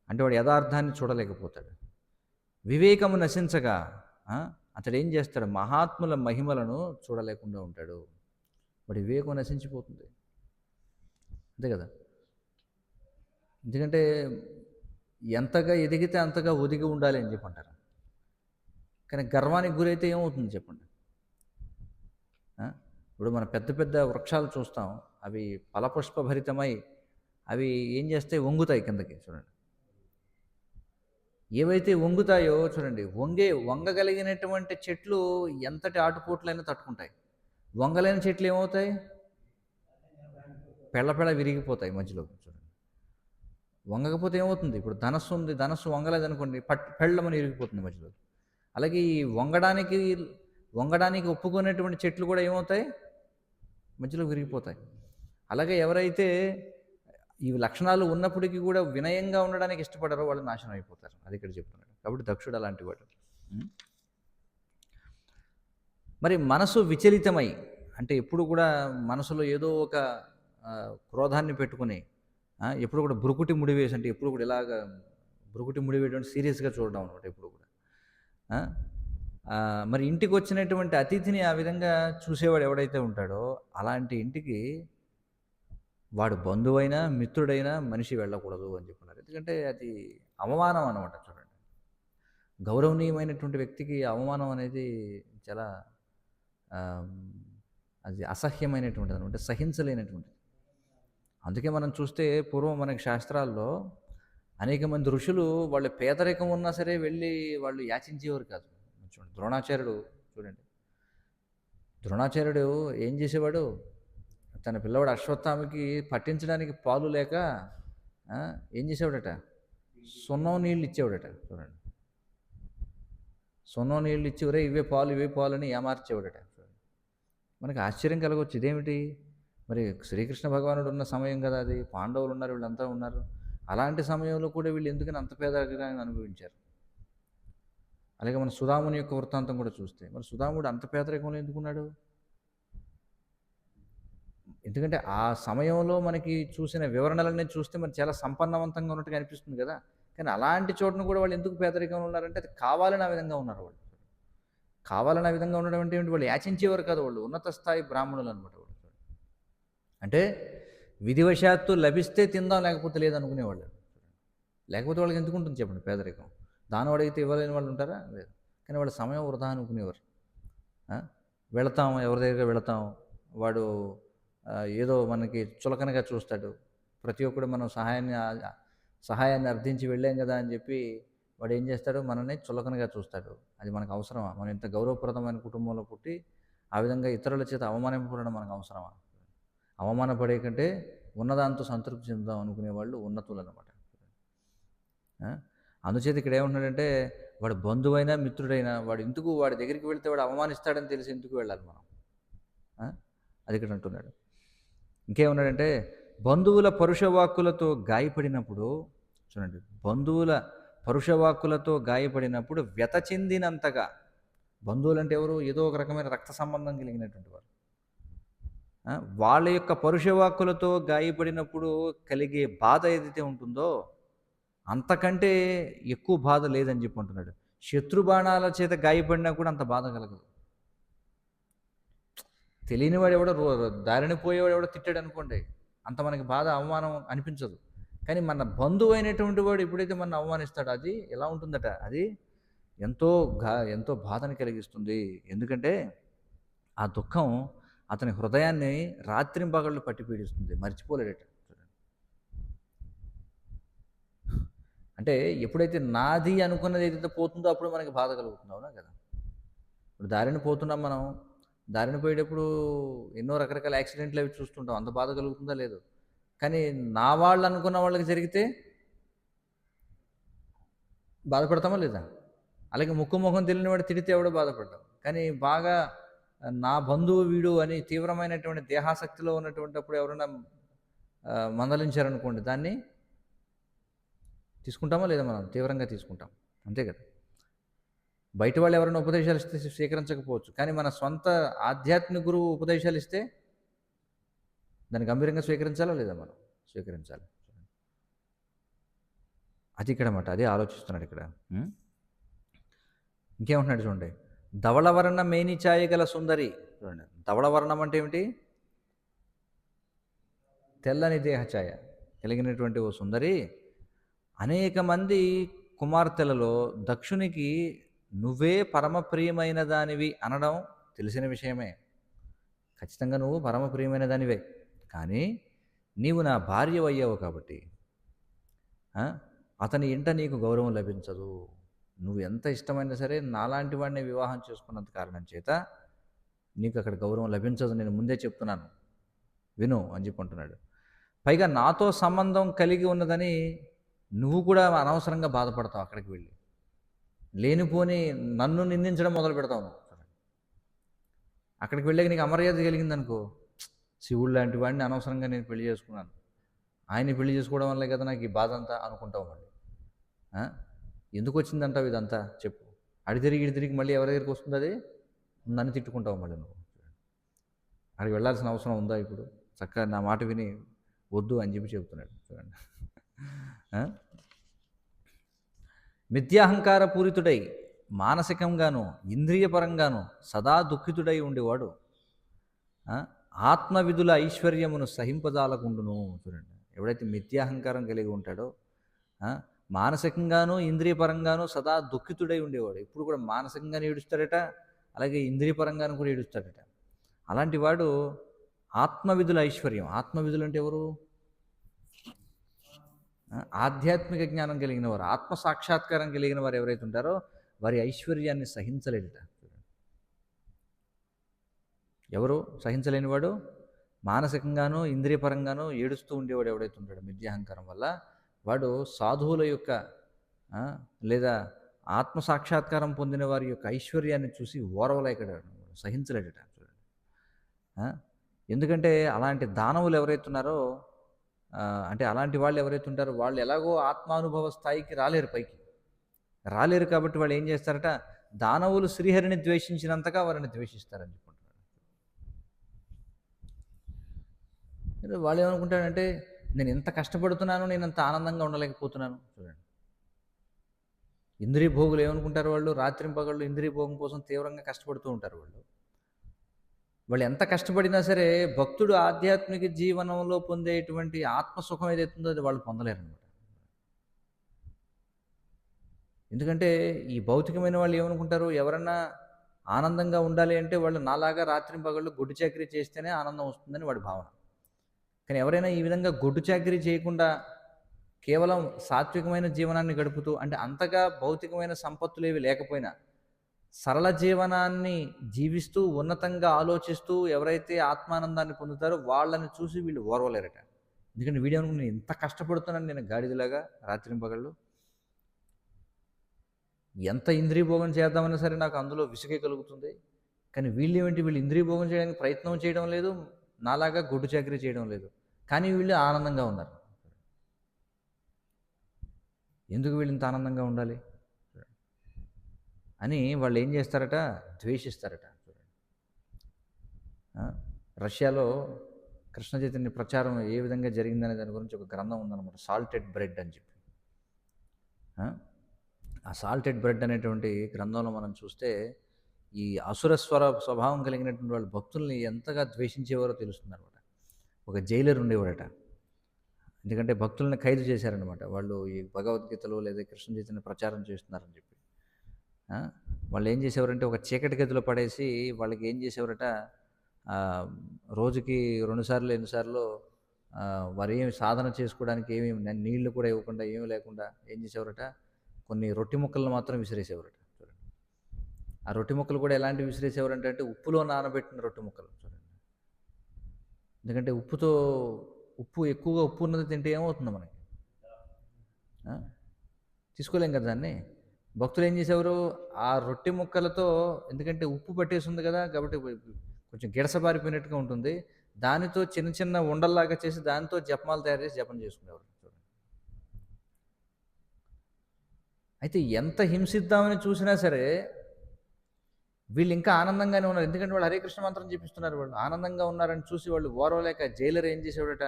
Speaker 1: అంటే వాడు యథార్థాన్ని చూడలేకపోతాడు. వివేకము నశించగా అతడు ఏం చేస్తాడు? మహాత్ముల మహిమలను చూడలేకుండా ఉంటాడు. వాడి వివేకం నశించిపోతుంది, అంతే కదా. ఎందుకంటే ఎంతగా ఎదిగితే అంతగా ఒదిగి ఉండాలి అని చెప్పంటారు. కానీ గర్వానికి గురైతే ఏమవుతుంది చెప్పండి? ఇప్పుడు మనం పెద్ద పెద్ద వృక్షాలు చూస్తాం, అవి ఫలపుష్పభరితమై అవి ఏం చేస్తాయి? వంగుతాయి కిందకి. చూడండి, ఏవైతే వంగుతాయో చూడండి, వంగగలిగినటువంటి చెట్లు ఎంతటి ఆటుపోట్లైనా తట్టుకుంటాయి. వంగలేని చెట్లు ఏమవుతాయి? పెళ్ళ విరిగిపోతాయి మధ్యలో. చూడండి, వంగకపోతే ఏమవుతుంది? ఇప్పుడు ధనస్సు ఉంది, ధనస్సు వంగలేదనుకోండి, పెళ్ళమని విరిగిపోతుంది మధ్యలో. అలాగే ఈ వంగడానికి ఒప్పుకునేటువంటి చెట్లు కూడా ఏమవుతాయి? మధ్యలో విరిగిపోతాయి. అలాగే ఎవరైతే ఈ లక్షణాలు ఉన్నప్పటికీ కూడా వినయంగా ఉండడానికి ఇష్టపడారో వాళ్ళు నాశనం అయిపోతారు. అది ఇక్కడ చెప్తున్నాడు. కాబట్టి దక్షుడు అలాంటి వాడు. మరి మనసు విచలితమై, అంటే ఎప్పుడు కూడా మనసులో ఏదో ఒక క్రోధాన్ని పెట్టుకుని ఎప్పుడు కూడా బ్రుకుటి ముడివేసి, అంటే ఎప్పుడు కూడా ఇలాగ బ్రుకుటి ముడివేయడం సీరియస్గా చూడడం అనమాట ఎప్పుడు కూడా. మరి ఇంటికి వచ్చినటువంటి అతిథిని ఆ విధంగా చూసేవాడు ఎవడైతే ఉంటాడో అలాంటి ఇంటికి వాడు బంధువైనా మిత్రుడైనా మనిషి వెళ్ళకూడదు అని చెప్పున్నారు. ఎందుకంటే అది అవమానం అన్నమాట. చూడండి, గౌరవనీయమైనటువంటి వ్యక్తికి అవమానం అనేది చాలా ఆమ్, అది అసహ్యమైనటువంటిది అనమాట, సహించలేనటువంటిది. అందుకే మనం చూస్తే పూర్వం మనకి శాస్త్రాల్లో అనేక మంది ఋషులు వాళ్ళు పేదరికం ఉన్నా సరే వెళ్ళి వాళ్ళు యాచించేవారు కాదు. చూడండి ద్రోణాచార్యుడు, చూడండి ద్రోణాచార్యుడు ఏం చేసేవాడు, తన పిల్లవాడు అశ్వత్థామకి పట్టించడానికి పాలు లేక ఆ, ఏం చేసేవాడట, సున్నం నీళ్ళు ఇచ్చేవాడట. చూడండి సున్నం నీళ్ళు ఇచ్చి ఒరే ఇవే పాలు అని ఏమార్చేవాడట. చూడండి మనకి ఆశ్చర్యం కలగవచ్చు, ఇదేమిటి మరి శ్రీకృష్ణ భగవానుడు ఉన్న సమయం కదా అది, పాండవులు ఉన్నారు, వీళ్ళంతా ఉన్నారు, అలాంటి సమయంలో కూడా వీళ్ళు ఎందుకని అంత పేదరికాన్ని అనుభవించారు. అలాగే మన సుధాముని యొక్క వృత్తాంతం కూడా చూస్తే మరి సుధాముడు అంత పేదరికంలో ఎందుకున్నాడు? ఎందుకంటే ఆ సమయంలో మనకి చూసిన వివరణలన్నీ చూస్తే మరి చాలా సంపన్నవంతంగా ఉన్నట్టుగా అనిపిస్తుంది కదా. కానీ అలాంటి చోటును కూడా వాళ్ళు ఎందుకు పేదరికంలో ఉన్నారంటే అది కావాలని ఆ విధంగా ఉన్నారు వాళ్ళు. కావాలని ఆ విధంగా ఉండడం అంటే ఏంటి, వాళ్ళు యాచించేవారు కాదు, వాళ్ళు ఉన్నత స్థాయి బ్రాహ్మణులు అనమాట వాళ్ళు. అంటే విధివశాత్తు లభిస్తే తిందాం లేకపోతే లేదనుకునేవాళ్ళు. లేకపోతే వాళ్ళకి ఎందుకు ఉంటుంది చెప్పండి పేదరికం. దానం అడిగితే ఇవ్వలేని వాళ్ళు ఉంటారా? లేదు. కానీ వాళ్ళ సమయం వృధా అనుకునేవారు. వెళతాం, ఎవరి దగ్గర వెళతాం, వాడు ఏదో మనకి చులకనగా చూస్తాడు. ప్రతి ఒక్కడు మనం సహాయాన్ని అర్థించి వెళ్ళాం కదా అని చెప్పి వాడు ఏం చేస్తాడు, మనల్ని చులకనగా చూస్తాడు. అది మనకు అవసరమా? మనం ఇంత గౌరవప్రదమైన కుటుంబంలో పుట్టి ఆ విధంగా ఇతరుల చేత అవమానింపబడడం మనకు అవసరమా? అవమానపడే కంటే ఉన్నదాంతో సంతృప్తి చెందుదాం అనుకునే వాళ్ళు ఉన్నతులు అనమాట. అందుచేత ఇక్కడ ఏమంటున్నాడంటే, వాడు బంధువైనా మిత్రుడైనా వాడు ఎందుకు వాడి దగ్గరికి వెళ్తే వాడు అవమానిస్తాడని తెలిసి ఎందుకు వెళ్ళాలి మనం? అది ఇక్కడ అంటున్నాడు. ఇంకేమన్నాడంటే, బంధువుల పరుషవాక్కులతో గాయపడినప్పుడు, చూడండి బంధువుల పరుషవాక్కులతో గాయపడినప్పుడు వ్యత చెందినంతగా, బంధువులు అంటే ఎవరు? ఏదో ఒక రకమైన రక్త సంబంధం కలిగినటువంటి వారు. వాళ్ళ యొక్క పరుషవాక్కులతో గాయపడినప్పుడు కలిగే బాధ ఏదైతే ఉంటుందో అంతకంటే ఎక్కువ బాధ లేదని చెప్పి అంటున్నాడు. శత్రుబాణాల చేత గాయపడినా కూడా అంత బాధ కలగదు. తెలియనివాడు ఎవడో దారిని పోయేవాడు ఎవడో తిట్టాడు అనుకోండి, అంత మనకి బాధ అవమానం అనిపించదు. కానీ మన బంధువు అయినటువంటి వాడు ఎప్పుడైతే మన అవమానిస్తాడో అది ఎలా ఉంటుందట, అది ఎంతో బాధని కలిగిస్తుంది. ఎందుకంటే ఆ దుఃఖం అతని హృదయాన్ని రాత్రింపగళ్ళు పట్టి పీడిస్తుంది, మర్చిపోలేడట. అంటే ఎప్పుడైతే నాది అనుకున్నది ఏదైతే పోతుందో అప్పుడు మనకి బాధ కలుగుతుంది, అవునా కదా. ఇప్పుడు దారిని పోతున్నాం, మనం దారిని పోయేటప్పుడు ఎన్నో రకరకాల యాక్సిడెంట్లు అవి చూస్తుంటాం, అంత బాధ కలుగుతుందా? లేదు. కానీ నా వాళ్ళు అనుకున్న వాళ్ళకి జరిగితే బాధపడతామా లేదా? అలాగే ముఖం తెలియని వాడు తిడితే ఎవడో బాధపడ్డాం. కానీ బాగా నా బంధువు వీడు అని తీవ్రమైనటువంటి దేహాసక్తిలో ఉన్నటువంటిప్పుడు ఎవరైనా మందలించారనుకోండి, దాన్ని తీసుకుంటామా లేదా? మనం తీవ్రంగా తీసుకుంటాం, అంతే కదా. బయట వాళ్ళు ఎవరైనా ఉపదేశాలు ఇస్తే స్వీకరించకపోవచ్చు, కానీ మన సొంత ఆధ్యాత్మిక గురువు ఉపదేశాలు ఇస్తే దాన్ని గంభీరంగా స్వీకరించాలా లేదా? మనం స్వీకరించాలి. అది ఇక్కడ అన్నమాట, అదే ఆలోచిస్తున్నాడు ఇక్కడ. ఇంకేమంటున్నాడు చూడండి, ధవళవర్ణ మేని ఛాయ గల సుందరి. చూడండి ధవళవర్ణం అంటే ఏమిటి? తెల్లని దేహ ఛాయ కలిగినటువంటి ఓ సుందరి అనేక మంది కుమార్తెలలో దక్షునికి నువ్వే పరమప్రియమైన దానివి అనడం తెలిసిన విషయమే. ఖచ్చితంగా నువ్వు పరమప్రియమైన దానివే, కానీ నీవు నా భార్య అయ్యావు కాబట్టి అతని ఇంట నీకు గౌరవం లభించదు. నువ్వు ఎంత ఇష్టమైనా సరే నాలాంటి వాడిని వివాహం చేసుకున్నంత కారణం చేత నీకు అక్కడ గౌరవం లభించదు, నేను ముందే చెప్తున్నాను, విను అని చెప్పి అంటున్నాడు. పైగా నాతో సంబంధం కలిగి ఉన్నదని నువ్వు కూడా అనవసరంగా బాధపడతావు, అక్కడికి వెళ్ళి లేనిపోని నన్ను నిందించడం మొదలు పెడతావు. అక్కడికి వెళ్ళాక నీకు అమర్యాద కలిగిందనుకో, శివుడు లాంటి వాడిని అనవసరంగా నేను పెళ్లి చేసుకున్నాను, ఆయన్ని పెళ్లి చేసుకోవడం వల్లే కదా నాకు ఈ బాధ అంతా అనుకుంటావు. మళ్ళీ ఎందుకు వచ్చిందంటావు ఇదంతా చెప్పు. ఇడి తిరిగి మళ్ళీ ఎవరి దగ్గరికి వస్తుంది? అది నన్ను తిట్టుకుంటావు మళ్ళీ నువ్వు. అక్కడికి వెళ్ళాల్సిన అవసరం ఉందా ఇప్పుడు? చక్కగా నా మాట విని వద్దు అని చెప్పి చెబుతున్నాడు. చూడండి, మిథ్యాహంకార పూరితుడై మానసికంగాను ఇంద్రియపరంగాను సదా దుఃఖితుడై ఉండేవాడు ఆత్మవిధుల ఐశ్వర్యమును సహింపజాలకుండును. చూడండి, ఎవడైతే మిథ్యాహంకారం కలిగి ఉంటాడో మానసికంగాను ఇంద్రియపరంగాను సదా దుఃఖితుడై ఉండేవాడు. ఇప్పుడు కూడా మానసికంగానే ఏడుస్తాడట, అలాగే ఇంద్రియపరంగాను కూడా ఏడుస్తాడట. అలాంటి వాడు ఆత్మవిధుల ఐశ్వర్యం. ఆత్మవిధులు అంటే ఎవరు? ఆధ్యాత్మిక జ్ఞానం కలిగిన వారు, ఆత్మ సాక్షాత్కారం కలిగిన వారు ఎవరైతే ఉంటారో వారి ఐశ్వర్యాన్ని సహించలేడట. ఎవరు సహించలేనివాడు? మానసికంగానూ ఇంద్రియపరంగానూ ఏడుస్తూ ఉండేవాడు ఎవడైతే ఉంటాడో మిథ్యాహంకారం వల్ల, వాడు సాధువుల యొక్క లేదా ఆత్మ సాక్షాత్కారం పొందిన వారి యొక్క ఐశ్వర్యాన్ని చూసి ఓర్వలేకడ, సహించలేడట. ఎందుకంటే అలాంటి దానవులు ఎవరైతే ఉన్నారో, అంటే అలాంటి వాళ్ళు ఎవరైతే ఉంటారో వాళ్ళు ఎలాగో ఆత్మానుభవ స్థాయికి రాలేరు, పైకి రాలేరు. కాబట్టి వాళ్ళు ఏం చేస్తారట, దానవులు శ్రీహరిని ద్వేషించినంతగా వారిని ద్వేషిస్తారని చెప్పుకుంటారు. వాళ్ళు ఏమనుకుంటాడంటే, నేను ఎంత కష్టపడుతున్నాను, నేను అంత ఆనందంగా ఉండలేకపోతున్నాను. చూడండి, ఇంద్రియ భోగులు ఏమనుకుంటారు, వాళ్ళు రాత్రింపగళ్ళు ఇంద్రియ భోగం కోసం తీవ్రంగా కష్టపడుతూ ఉంటారు. వాళ్ళు ఎంత కష్టపడినా సరే భక్తుడు ఆధ్యాత్మిక జీవనంలో పొందేటువంటి ఆత్మసుఖం ఏదైతుందో అది వాళ్ళు పొందలేరు అనమాట. ఎందుకంటే ఈ భౌతికమైన వాళ్ళు ఏమనుకుంటారు, ఎవరన్నా ఆనందంగా ఉండాలి అంటే వాళ్ళు నాలాగా రాత్రింపగళ్ళు గొడ్డు చాకరీ చేస్తేనే ఆనందం వస్తుందని వాడి భావన. కానీ ఎవరైనా ఈ విధంగా గొడ్డు చాకరీ చేయకుండా కేవలం సాత్వికమైన జీవనాన్ని గడుపుతూ, అంటే అంతగా భౌతికమైన సంపత్తులు ఏవి లేకపోయినా సరళ జీవనాన్ని జీవిస్తూ ఉన్నతంగా ఆలోచిస్తూ ఎవరైతే ఆత్మానందాన్ని పొందుతారో వాళ్ళని చూసి వీళ్ళు ఓర్వలేరట. ఎందుకంటే వీడియో అనుకుని నేను ఇంత కష్టపడుతున్నాను, నేను గాడిదలాగా రాత్రింపగళ్ళు, ఎంత ఇంద్రియ భోగం చేద్దామన్నా సరే నాకు అందులో విసుగే కలుగుతుంది. కానీ వీళ్ళు ఇంద్రియ భోగం చేయడానికి ప్రయత్నం చేయడం లేదు, నాలాగా గొడ్డు చాకరీ చేయడం లేదు, కానీ వీళ్ళు ఆనందంగా ఉన్నారు. ఎందుకు వీళ్ళు ఇంత ఆనందంగా ఉండాలి అని వాళ్ళు ఏం చేస్తారట, ద్వేషిస్తారట. రష్యాలో కృష్ణ చైతన్య ప్రచారం ఏ విధంగా జరిగిందనే దాని గురించి ఒక గ్రంథం ఉందన్నమాట, సాల్టెడ్ బ్రెడ్ అని చెప్పి. ఆ సాల్టెడ్ బ్రెడ్ అనేటువంటి గ్రంథంలో మనం చూస్తే ఈ అసురస్వర స్వభావం కలిగినటువంటి వాళ్ళు భక్తుల్ని ఎంతగా ద్వేషించేవారో తెలుస్తుంది అనమాట. ఒక జైలర్ ఉండేవాడట, ఎందుకంటే భక్తుల్ని ఖైదు చేశారనమాట. వాళ్ళు ఈ భగవద్గీతలో లేదా కృష్ణ చైతన్య ప్రచారం చేస్తున్నారని చెప్పి వాళ్ళు ఏం చేసేవారంటే ఒక చీకటి గదిలో పడేసి వాళ్ళకి ఏం చేసేవారట, రోజుకి 2 సార్లు ఎన్నిసార్లు వారు ఏమి సాధన చేసుకోవడానికి ఏమి నీళ్లు కూడా ఇవ్వకుండా ఏమి లేకుండా ఏం చేసేవారట, కొన్ని రొట్టె ముక్కలను మాత్రం విసిరేసేవారట. చూడండి, ఆ రొట్టె ముక్కలు కూడా ఎలాంటివి విసిరేసేవారంటే అంటే ఉప్పులో నానబెట్టిన రొట్టె ముక్కలు. చూడండి, ఎందుకంటే ఉప్పు ఎక్కువగా ఉప్పు ఉన్నది తింటే ఏమవుతుందో మనకి తీసుకోలేం కదా దాన్ని. భక్తులు ఏం చేసేవారు, ఆ రొట్టె ముక్కలతో, ఎందుకంటే ఉప్పు పట్టేసి ఉంది కదా కాబట్టి కొంచెం గిడసబారిపోయినట్టుగా ఉంటుంది, దానితో చిన్న చిన్న ఉండల్లాగా చేసి దానితో జపమాలు తయారు చేసి జపం చేసుకునేవారు. అయితే ఎంత హింసిద్దామని చూసినా సరే వీళ్ళు ఇంకా ఆనందంగానే ఉన్నారు. ఎందుకంటే వాళ్ళు హరే కృష్ణ మంత్రం చెప్పిస్తున్నారు. వాళ్ళు ఆనందంగా ఉన్నారని చూసి వాళ్ళు ఓర్వలేక జైలర్ ఏం చేసేవాడట,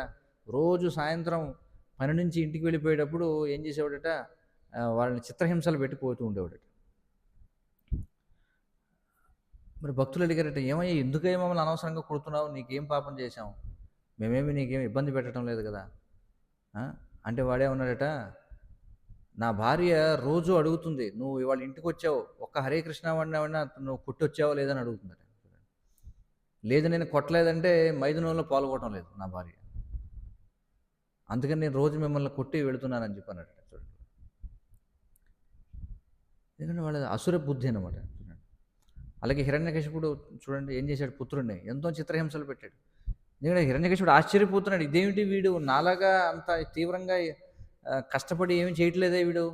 Speaker 1: రోజు సాయంత్రం పని నుంచి ఇంటికి వెళ్ళిపోయేటప్పుడు ఏం చేసేవాడట, వాళ్ళని చిత్రహింసలు పెట్టిపోతూ ఉండేవాడట. మరి భక్తులు అడిగారట, ఏమయ్యా ఎందుకయ్యా మమ్మల్ని అనవసరంగా కొడుతున్నావు, నీకేం పాపం చేశాం, మేమేమి నీకేం ఇబ్బంది పెట్టడం లేదు కదా అంటే వాడే ఉన్నాడట, నా భార్య రోజు అడుగుతుంది, నువ్వు ఇవాళ ఇంటికి వచ్చావు, ఒక్క హరే కృష్ణ వాడినా నువ్వు కొట్టొచ్చావో లేదని అడుగుతుందట. లేదు నేను కొట్టలేదంటే మైదునంలో పాల్గొనడం లేదు నా భార్య, అందుకని నేను రోజు మిమ్మల్ని కొట్టి వెళుతున్నానని చెప్పానట. చూడండి, ఎందుకంటే వాళ్ళ అసుర బుద్ధి అనమాట. అలాగే హిరణ్యకశిపుడు చూడండి ఏం చేశాడు, పుత్రుడిని ఎంతో చిత్రహింసలు పెట్టాడు. ఎందుకంటే హిరణ్యకశిపుడు ఆశ్చర్యపోతున్నాడు, ఇదేమిటి వీడు నాలాగా అంత తీవ్రంగా కష్టపడి ఏమి చేయట్లేదే వీడు,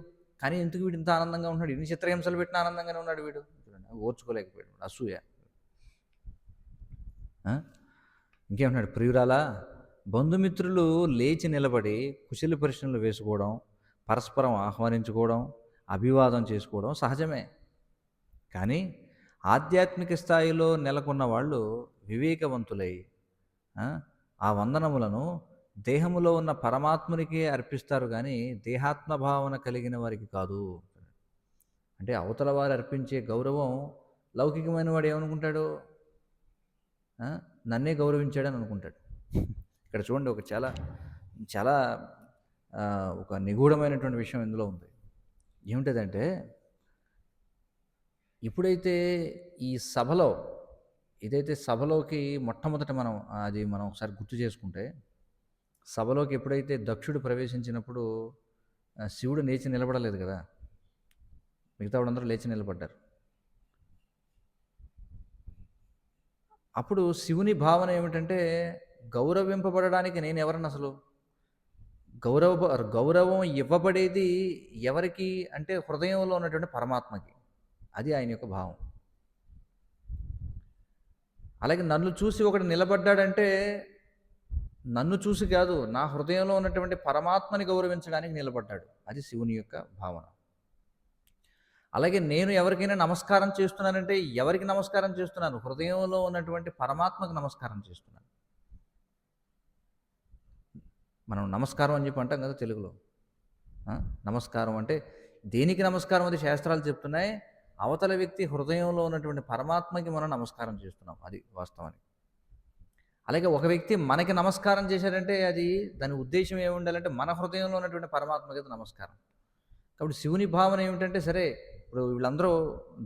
Speaker 1: కానీ ఎందుకు వీడు ఇంత ఆనందంగా ఉన్నాడు, ఇన్ని చిత్రహింసలు పెట్టిన ఆనందంగానే ఉన్నాడు వీడు. చూడండి, ఓర్చుకోలేకపోయాడు, అసూయ. ఇంకేమన్నాడు, ప్రియురాలా, బంధుమిత్రులు లేచి నిలబడి కుశల ప్రశ్నలు వేసుకోవడం, పరస్పరం ఆహ్వానించుకోవడం, అభివాదం చేసుకోవడం సహజమే. కానీ ఆధ్యాత్మిక స్థాయిలో నెలకొన్న వాళ్ళు వివేకవంతులై ఆ వందనములను దేహములో ఉన్న పరమాత్మునికి అర్పిస్తారు, కానీ దేహాత్మ భావన కలిగిన వారికి కాదు. అంటే అవతల వారు అర్పించే గౌరవం లౌకికమైన వాడు ఏమనుకుంటాడు, నన్నే గౌరవించాడని అనుకుంటాడు. ఇక్కడ చూడండి, ఒక చాలా చాలా ఒక నిగూఢమైనటువంటి విషయం ఇందులో ఉంది. ఏమిటదంటే, ఎప్పుడైతే ఈ సభలో ఏదైతే సభలోకి మొట్టమొదట మనం ఒకసారి గుర్తు చేసుకుంటే, సభలోకి ఎప్పుడైతే దక్షుడు ప్రవేశించినప్పుడు శివుడు లేచి నిలబడలేదు కదా, మిగతా వాళ్ళందరూ లేచి నిలబడ్డారు. అప్పుడు శివుని భావన ఏమిటంటే, గౌరవింపబడడానికి నేను ఎవరని అసలు, గౌరవం ఇవ్వబడేది ఎవరికి అంటే హృదయంలో ఉన్నటువంటి పరమాత్మకి. అది ఆయన యొక్క భావం. అలాగే నన్ను చూసి ఒకడు నిలబడ్డాడంటే నన్ను చూసి కాదు, నా హృదయంలో ఉన్నటువంటి పరమాత్మని గౌరవించడానికి నిలబడ్డాడు. అది శివుని యొక్క భావన. అలాగే నేను ఎవరికైనా నమస్కారం చేస్తున్నానంటే ఎవరికి నమస్కారం చేస్తున్నాను? హృదయంలో ఉన్నటువంటి పరమాత్మకు నమస్కారం చేస్తున్నాను. మనం నమస్కారం అని చెప్పి అంటాం కదా తెలుగులో. నమస్కారం అంటే దేనికి నమస్కారం? అది శాస్త్రాలు చెప్తున్నాయి. అవతల వ్యక్తి హృదయంలో ఉన్నటువంటి పరమాత్మకి మనం నమస్కారం చేస్తున్నాం. అది వాస్తవానికి. అలాగే ఒక వ్యక్తి మనకి నమస్కారం చేశాడంటే అది దాని ఉద్దేశం ఏమి ఉండాలంటే మన హృదయంలో ఉన్నటువంటి పరమాత్మకి నమస్కారం. కాబట్టి శివుని భావన ఏమిటంటే, సరే ఇప్పుడు వీళ్ళందరూ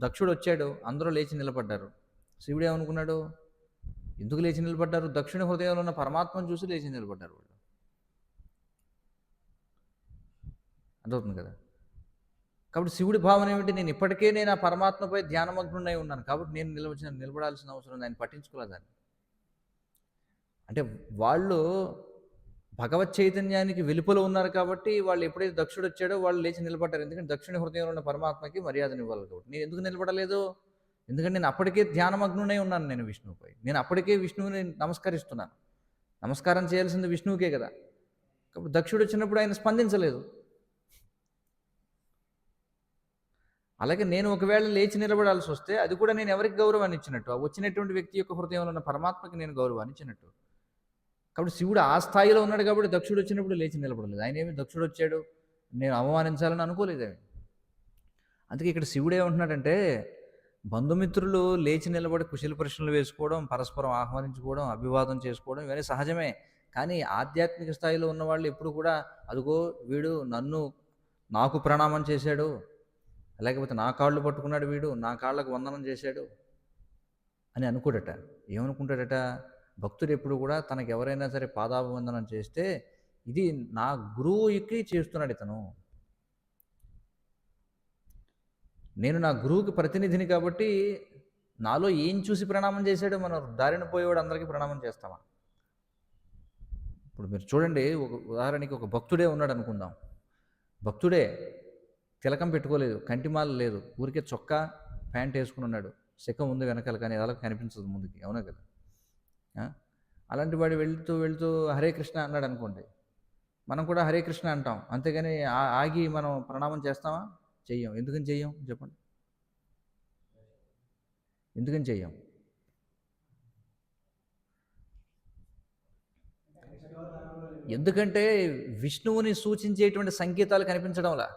Speaker 1: దక్షుడు వచ్చాడు, అందరూ లేచి నిలబడ్డారు. శివుడు ఏమనుకున్నాడు? ఎందుకు లేచి నిలబడ్డారు? దక్షుని హృదయంలో ఉన్న పరమాత్మను చూసి లేచి నిలబడ్డారు వాళ్ళు. అర్థవుతుంది కదా. కాబట్టి శివుడి భావన ఏమిటి? నేను ఆ పరమాత్మపై ధ్యానమగ్నుడై ఉన్నాను కాబట్టి నేను నిలబడాల్సిన అవసరం ఉంది. ఆయన పట్టించుకోలేదాన్ని. అంటే వాళ్ళు భగవత్ చైతన్యానికి వెలుపల ఉన్నారు కాబట్టి వాళ్ళు ఎప్పుడైతే దక్షుడు వచ్చాడో వాళ్ళు లేచి నిలబడ్డారు. ఎందుకంటే దక్షిణ హృదయంలో ఉన్న పరమాత్మకి మర్యాదనివ్వాలి కాబట్టి. నేను ఎందుకు నిలబడలేదు? ఎందుకంటే నేను అప్పటికే ధ్యానమగ్నుడై ఉన్నాను. నేను విష్ణువుపై నేను అప్పటికే విష్ణువుని నమస్కరిస్తున్నాను. నమస్కారం చేయాల్సింది విష్ణువుకే కదా. కాబట్టి దక్షుడు వచ్చినప్పుడు ఆయన స్పందించలేదు. అలాగే నేను ఒకవేళ లేచి నిలబడాల్సి వస్తే అది కూడా నేను ఎవరికి గౌరవాన్ని ఇచ్చినట్టు? ఆ వచ్చినటువంటి వ్యక్తి యొక్క హృదయంలో ఉన్న పరమాత్మకి నేను గౌరవాన్ని ఇచ్చినట్టు. కాబట్టి శివుడు ఆ స్థాయిలో ఉన్నాడు కాబట్టి దక్షుడు వచ్చినప్పుడు లేచి నిలబడలేదు. ఆయన ఏమి దక్షుడు వచ్చాడు నేను అవమానించాలని అనుకోలేదేమి. అందుకే ఇక్కడ శివుడు ఏమంటున్నాడంటే, బంధుమిత్రులు లేచి నిలబడి కుశల ప్రశ్నలు వేసుకోవడం, పరస్పరం ఆహ్వానించుకోవడం, అభివాదం చేసుకోవడం ఇవన్నీ సహజమే. కానీ ఆధ్యాత్మిక స్థాయిలో ఉన్నవాళ్ళు ఎప్పుడు కూడా అదిగో వీడు నాకు ప్రణామం చేశాడు, లేకపోతే నా కాళ్ళు పట్టుకున్నాడు, వీడు నా కాళ్ళకు వందనం చేశాడు అని అనుకోడట. ఏమనుకుంటాడట? భక్తుడు ఎప్పుడు కూడా తనకు ఎవరైనా సరే పాదాభివందనం చేస్తే ఇది నా గురువుకి చేస్తున్నాడు ఇతను, నేను నా గురువుకి ప్రతినిధిని కాబట్టి నాలో ఏం చూసి ప్రణామం చేశాడో మనం దారిన పోయేవాడు అందరికీ ప్రణామం చేస్తామా? ఇప్పుడు మీరు చూడండి, ఒక ఉదాహరణకి ఒక భక్తుడే ఉన్నాడు అనుకుందాం. భక్తుడే తిలకం పెట్టుకోలేదు, కంటిమాల లేదు, ఊరికే చొక్కా ప్యాంట్ వేసుకుని ఉన్నాడు, శకం ఉంది వెనకాల కానీ అలా కనిపించదు ముందుకి, అవునా కదా. అలాంటి వాడు వెళ్తూ వెళ్తూ హరే కృష్ణ అన్నాడు అనుకోండి, మనం కూడా హరే కృష్ణ అంటాం. అంతేగాని ఆగి మనం ప్రణామం చేస్తామా? చెయ్యం. ఎందుకని చెయ్యం చెప్పండి? ఎందుకని చెయ్యం? ఎందుకంటే విష్ణువుని సూచించేటువంటి సంకేతాలు కనిపించడంలా,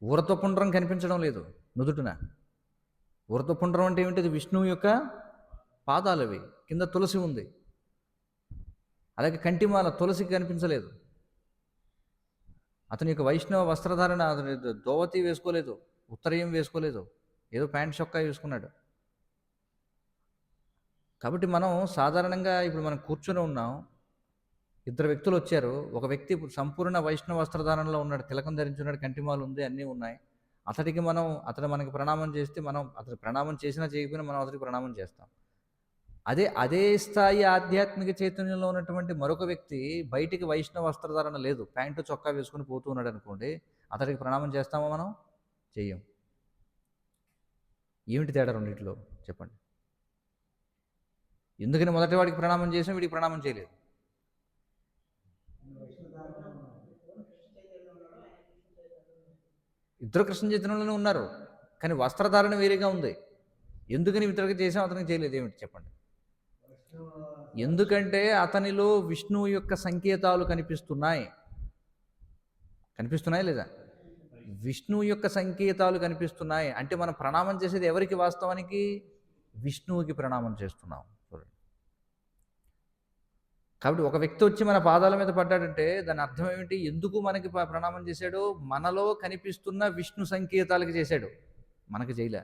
Speaker 1: ఊరతపుండ్రం కనిపించడం లేదు నుదుటిన. ఊరతపుండ్రం అంటే ఏమిటి? విష్ణువు యొక్క పాదాలు అవి, కింద తులసి ఉంది. అలాగే కంటిమాల తులసికి కనిపించలేదు. అతని యొక్క వైష్ణవ వస్త్రధారణ, అతని దోవతి వేసుకోలేదు, ఉత్తరయం వేసుకోలేదు, ఏదో ప్యాంట్ చొక్కా వేసుకున్నాడు. కాబట్టి మనం సాధారణంగా ఇప్పుడు మనం కూర్చొని ఉన్నాం, ఇద్దరు వ్యక్తులు వచ్చారు. ఒక వ్యక్తి సంపూర్ణ వైష్ణవ వస్త్రధారణలో ఉన్నాడు, తిలకం ధరించున్నాడు, కంటిమాలు ఉంది, అన్నీ ఉన్నాయి. అతడు మనకి ప్రణామం చేస్తే మనం అతడు ప్రణామం చేసినా చేయకపోయినా మనం అతడికి ప్రణామం చేస్తాం. అదే స్థాయి ఆధ్యాత్మిక చైతన్యంలో ఉన్నటువంటి మరొక వ్యక్తి బయటికి వైష్ణవ వస్త్రధారణ లేదు, ప్యాంటు చొక్కా వేసుకుని పోతూ ఉన్నాడు అనుకోండి, అతడికి ప్రణామం చేస్తామా? మనం చెయ్యం. ఏమిటి తేడా రెండిట్లో చెప్పండి? ఎందుకని మొదటి వాడికి ప్రణామం చేసాం, వీడికి ప్రణామం చేయలేదు? ఇద్దరు కృష్ణ చైతన్యంలోనే ఉన్నారు, కానీ వస్త్రధారణ వేరేగా ఉంది. ఎందుకని ఇతరులకు చేసాం, అతనికి చేయలేదు? ఏమిటి చెప్పండి? ఎందుకంటే అతనిలో విష్ణువు యొక్క సంకేతాలు కనిపిస్తున్నాయి లేదా? విష్ణువు యొక్క సంకేతాలు కనిపిస్తున్నాయి అంటే మనం ప్రణామం చేసేది ఎవరికి? వాస్తవానికి విష్ణువుకి ప్రణామం చేస్తున్నాం. చూడండి, కాబట్టి ఒక వ్యక్తి వచ్చి మన పాదాల మీద పడ్డాడంటే దాని అర్థం ఏమిటి? ఎందుకు మనకి ప్రణామం చేశాడు? మనలో కనిపిస్తున్న విష్ణు సంకేతాలకి చేశాడు, మనకి చేయలే.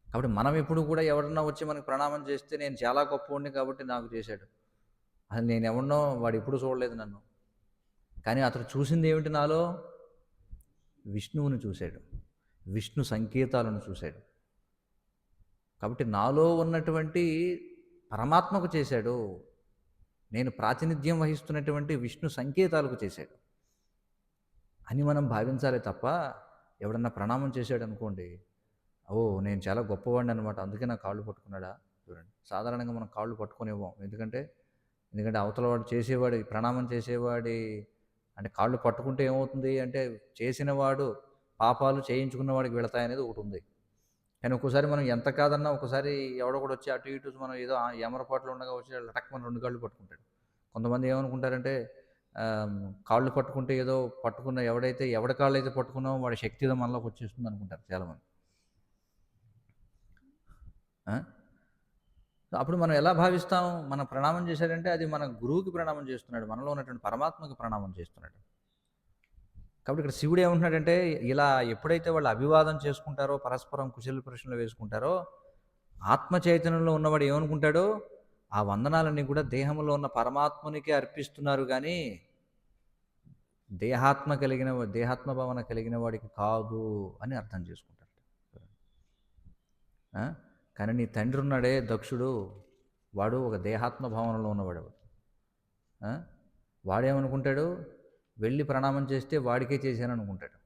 Speaker 1: కాబట్టి మనం ఎప్పుడు కూడా ఎవరన్నా వచ్చి మనకు ప్రణామం చేస్తే నేను చాలా గొప్పవాడిని కాబట్టి నాకు చేశాడు, అసలు నేను ఎవరినో వాడు ఎప్పుడు చూడలేదు నన్ను. కానీ అతను చూసింది ఏమిటి నాలో? విష్ణువుని చూశాడు, విష్ణు సంకేతాలను చూశాడు. కాబట్టి నాలో ఉన్నటువంటి పరమాత్మకు చేశాడు, నేను ప్రాతినిధ్యం వహిస్తున్నటువంటి విష్ణు సంకేతాలకు చేశాడు అని మనం భావించాలి తప్ప, ఎవడన్నా ప్రణామం చేశాడు అనుకోండి, ఓ నేను చాలా గొప్పవాడిని అనమాట అందుకే నా కాళ్ళు పట్టుకున్నాడా? చూడండి, సాధారణంగా మనం కాళ్ళు పట్టుకొనివ్వం. ఎందుకంటే అవతల వాడు చేసేవాడి ప్రణామం చేసేవాడి అంటే కాళ్ళు పట్టుకుంటే ఏమవుతుంది అంటే, చేసినవాడు పాపాలు చేయించుకున్నవాడికి వెళతాయనేది ఒకటి ఉంది. కానీ ఒక్కోసారి మనం ఎంత కాదన్నా ఒకసారి ఎవడో కూడా వచ్చి అటు ఇటు మనం ఏదో ఎమరపాట్లు ఉండగా వచ్చి టక్కున 2 కాళ్ళు పట్టుకుంటాడు. కొంతమంది ఏమనుకుంటారంటే కాళ్ళు పట్టుకుంటే ఏదో పట్టుకున్న ఎవడి కాళ్ళు అయితే పట్టుకున్నామో వాడి శక్తి ఏదో మనలోకి వచ్చేస్తుంది అనుకుంటారు చాలామంది. అప్పుడు మనం ఎలా భావిస్తాం? మన ప్రణామం చేశాడంటే అది మన గురువుకి ప్రణామం చేస్తున్నాడు, మనలో ఉన్నటువంటి పరమాత్మకి ప్రణామం చేస్తున్నాడు. కాబట్టి ఇక్కడ శివుడు ఏమంటున్నాడంటే, ఇలా ఎప్పుడైతే వాళ్ళు అభివాదం చేసుకుంటారో, పరస్పరం కుశల ప్రశ్నలు వేసుకుంటారో, ఆత్మ చైతన్యంలో ఉన్నవాడు ఏమనుకుంటాడో ఆ వందనాలన్నీ కూడా దేహంలో ఉన్న పరమాత్మునికి అర్పిస్తున్నారు కానీ దేహాత్మ భావన కలిగిన వాడికి కాదు అని అర్థం చేసుకుంటారు. కానీ నీ తండ్రి ఉన్నాడే దక్షుడు, వాడు ఒక దేహాత్మ భావనలో ఉన్నవాడు. వాడేమనుకుంటాడు? వెళ్ళి ప్రణామం చేస్తే వాడికే చేశాను అనుకుంటాడు.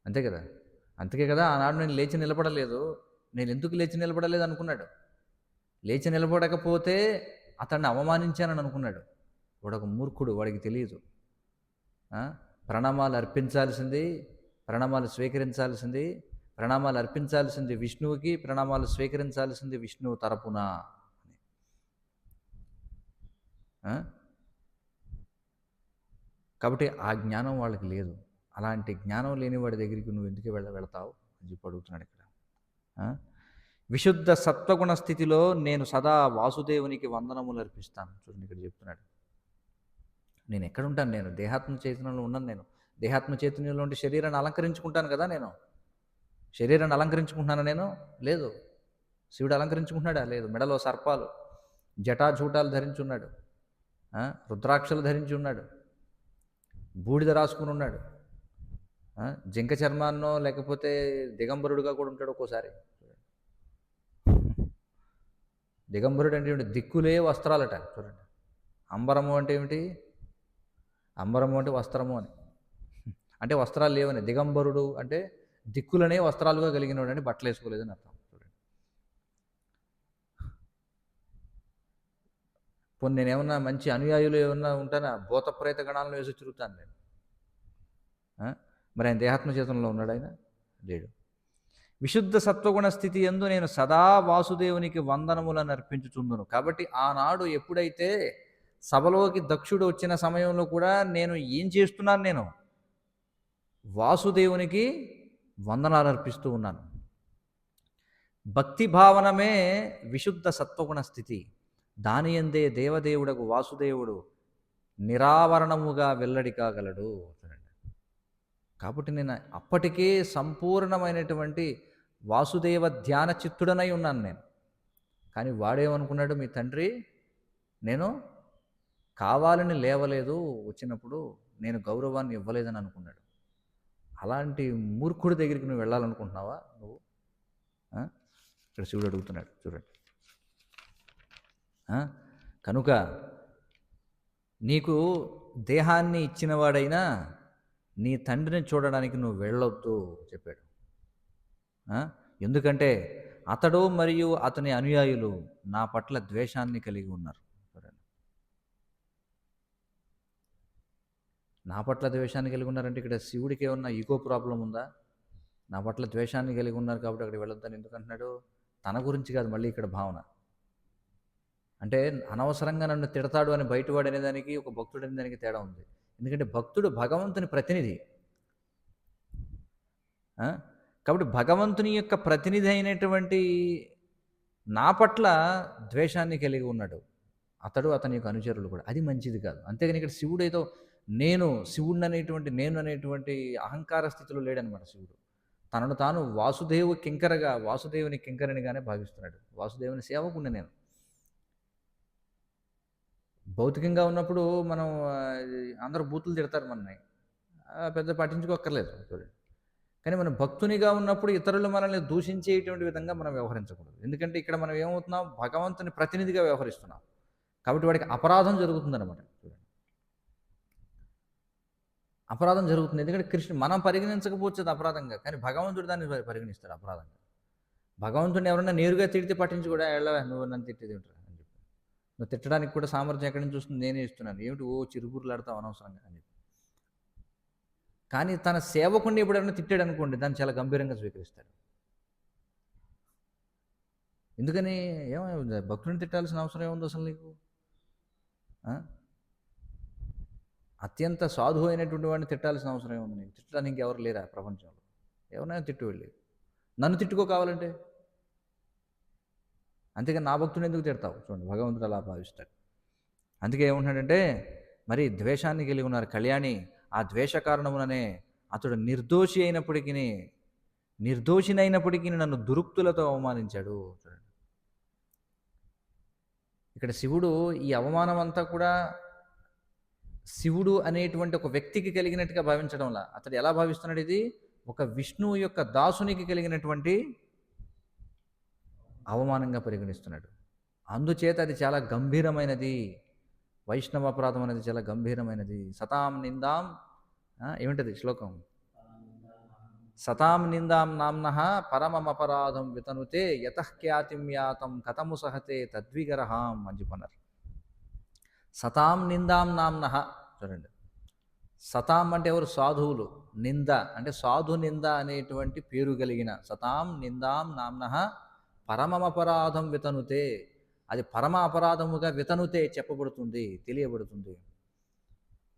Speaker 1: అంతే కదా? అంతకే కదా ఆనాడు నేను లేచి నిలబడలేదు, నేను ఎందుకు లేచి నిలబడలేదు అనుకున్నాడు. లేచి నిలబడకపోతే అతన్ని అవమానించానని అనుకున్నాడు. వాడొక మూర్ఖుడు, వాడికి తెలియదు. ప్రణామాలు అర్పించాల్సింది, ప్రణామాలు స్వీకరించాల్సింది, ప్రణామాలు అర్పించాల్సింది విష్ణువుకి, ప్రణామాలు స్వీకరించాల్సింది విష్ణువు తరపున. కాబట్టి ఆ జ్ఞానం వాళ్ళకి లేదు. అలాంటి జ్ఞానం లేని వాడి దగ్గరికి నువ్వు ఎందుకు వెళతావు అని చెప్పి అడుగుతున్నాడు ఇక్కడ. విశుద్ధ సత్వగుణ స్థితిలో నేను సదా వాసుదేవునికి వందనములు అర్పిస్తాను. చూడండి ఇక్కడ చెప్తున్నాడు, నేను ఎక్కడుంటాను? నేను దేహాత్మ చైతన్యంలో ఉన్నాను. నేను దేహాత్మ చైతన్యంలో ఉంటే శరీరాన్ని అలంకరించుకుంటాను కదా. నేను శరీరాన్ని అలంకరించుకుంటున్నాను నేను? లేదు. శివుడు అలంకరించుకుంటున్నాడా? లేదు. మెడలో సర్పాలు, జటాజూటాలు ధరించి ఉన్నాడు, రుద్రాక్షలు ధరించి ఉన్నాడు, బూడిద రాసుకుని ఉన్నాడు, జింక చర్మాన్నో లేకపోతే దిగంబరుడుగా కూడా ఉంటాడు ఒక్కోసారి. దిగంబరుడు అంటే ఏమిటి? దిక్కులే వస్త్రాలట. చూడండి, అంబరము అంటే ఏమిటి? అంబరము అంటే వస్త్రము అని, అంటే వస్త్రాలు లేవని. దిగంబరుడు అంటే దిక్కులనే వస్త్రాలుగా కలిగినవాడు, అంటే బట్టలు వేసుకోలేదని అర్థం. చూడండి, పోనీ నేనేమన్నా మంచి అనుయాయులు ఏమన్నా ఉంటానా? భూత ప్రేత గణాలను వేసి తిరుగుతాను నేను. మరి ఆయన దేహాత్మ చేతనంలో ఉన్నాడు? ఆయన లేడు. విశుద్ధ సత్వగుణ స్థితి యందు నేను సదా వాసుదేవునికి వందనములను అర్పించుచుందును. కాబట్టి ఆనాడు ఎప్పుడైతే సభలోకి దక్షుడు వచ్చిన సమయంలో కూడా నేను ఏం చేస్తున్నాను? నేను వాసుదేవునికి వందనాలు అర్పిస్తూ ఉన్నాను. భక్తి భావనమే విశుద్ధ సత్వగుణ స్థితి. దాని యందే దేవదేవుడకు వాసుదేవుడు నిరావరణముగా వెల్లడి కాగలడు. కాబట్టి నేను అప్పటికే సంపూర్ణమైనటువంటి వాసుదేవ ధ్యాన చిత్తుడనై ఉన్నాను నేను. కానీ వాడేమనుకున్నాడు? మీ తండ్రి నేను కావాలని లేవలేదు, వచ్చినప్పుడు నేను గౌరవాన్ని ఇవ్వలేదని అనుకున్నాడు. అలాంటి మూర్ఖుడి దగ్గరికి నువ్వు వెళ్ళాలనుకుంటున్నావా నువ్వు? ఇక్కడ శివుడు అడుగుతున్నాడు, చూడండి. కనుక నీకు దేహాన్ని ఇచ్చినవాడైనా నీ తండ్రిని చూడడానికి నువ్వు వెళ్ళొద్దు చెప్పాడు. ఎందుకంటే అతడు మరియు అతని అనుయాయులు నా పట్ల ద్వేషాన్ని కలిగి ఉన్నారు. నా పట్ల ద్వేషాన్ని కలిగి ఉన్నారంటే ఇక్కడ శివుడికి ఏమన్నా ఈగో ప్రాబ్లం ఉందా? నా పట్ల ద్వేషాన్ని కలిగి ఉన్నారు కాబట్టి అక్కడికి వెళ్ళొద్దని ఎందుకు అంటున్నాడు? తన గురించి కాదు మళ్ళీ ఇక్కడ భావన. అంటే అనవసరంగా నన్ను తిడతాడు అని బయటవాడు అనేదానికి ఒక భక్తుడు అనేదానికి తేడా ఉంది. ఎందుకంటే భక్తుడు భగవంతుని ప్రతినిధి. కాబట్టి భగవంతుని యొక్క ప్రతినిధి అయినటువంటి నా పట్ల ద్వేషాన్ని కలిగి ఉన్నాడు అతడు, అతని యొక్క అనుచరులు కూడా. అది మంచిది కాదు. అంతేగాని ఇక్కడ శివుడు ఏదో నేను అనేటువంటి అహంకార స్థితిలో లేడనమాట శివుడు. తనను తాను వాసుదేవుని కింకరునిగానే భావిస్తున్నాడు. వాసుదేవుని సేవకుడిని నేను. భౌతికంగా ఉన్నప్పుడు మనం అందరూ బూతులు తిడతారు మనని. పెద్ద పట్టించుకోక్కర్లేదు. చూడండి. కానీ మనం భక్తునిగా ఉన్నప్పుడు ఇతరులు మనల్ని దూషించేటువంటి విధంగా మనం వ్యవహరించకూడదు. ఎందుకంటే ఇక్కడ మనం ఏమవుతున్నాం? భగవంతుని ప్రతినిధిగా వ్యవహరిస్తున్నాం. కాబట్టి వాడికి అపరాధం జరుగుతుందన్నమాట. చూడండి. అపరాధం జరుగుతుంది. ఎందుకంటే మనం పరిగణించకపోవచ్చు అది అపరాధంగా, కానీ భగవంతుడు దాన్ని పరిగణిస్తాడు అపరాధంగా. భగవంతుడిని ఎవరైనా నేరుగా తిడితే పట్టించుకోడా, ఎళ్ళవా నువ్వు నన్ను తిట్టేది ఏమిట్రా అని చెప్పి. నువ్వు తిట్టడానికి కూడా సామర్థ్యం ఎక్కడి నుంచి వస్తుంది? నేనే ఇస్తున్నాను. ఏమిటి చిరుబుర్లాడతావు అనవసరంగా అని చెప్పి. కానీ తన సేవకుడిని ఎప్పుడైనా తిట్టాడు అనుకోండి, దాన్ని చాలా గంభీరంగా స్వీకరిస్తాడు. ఎందుకని? ఏమైంది? భక్తుడిని తిట్టాల్సిన అవసరం ఏముంది అసలు నీకు? అత్యంత సాధువు అయినటువంటి వాడిని తిట్టాల్సిన అవసరం ఏముంది నీకు? తిట్టడానికి ఇంకెవరు లేరా ప్రపంచంలో? ఎవరైనా తిట్టు వెళ్ళి. నన్ను తిట్టుకో కావాలంటే. అంతేగాని నా భక్తుని ఎందుకు తిడతావు? చూడండి, భగవంతుడు అలా భావిస్తాడు. అందుకే ఏమంటున్నాడంటే, మరి ద్వేషాన్ని కలిగి ఉన్నారు కళ్యాణి. ఆ ద్వేష కారణముననే అతడు నిర్దోషినైనప్పటికీ నన్ను దురుక్తులతో అవమానించాడు. చూడండి, ఇక్కడ శివుడు ఈ అవమానం అంతా కూడా శివుడు అనేటువంటి ఒక వ్యక్తికి కలిగినట్టుగా భావించడంలా అతడు ఎలా భావిస్తున్నాడు? ఇది ఒక విష్ణువు యొక్క దాసునికి కలిగినటువంటి అవమానంగా పరిగణిస్తున్నాడు. అందుచేత అది చాలా గంభీరమైనది. వైష్ణవ అపరాధం అనేది చాలా గంభీరమైనది. సతాం నిందాం, ఏమిటది శ్లోకం? సతాం నిందాం నామ్నః పరమమపరాధం వితనుతే యతఃఖ్యాతిం యాతం కథము సహతే తద్విగరహాం అని చెప్పన్నారు. సతాం నిందాం నామ్నః. చూడండి, సతాం అంటే ఎవరు? సాధువులు. నింద అంటే సాధు నింద అనేటువంటి పేరు కలిగిన సతాం నిందాం నామ్నః పరమమపరాధం వితనుతే. అది పరమ అపరాధముగా వితనుతే చెప్పబడుతుంది, తెలియబడుతుంది.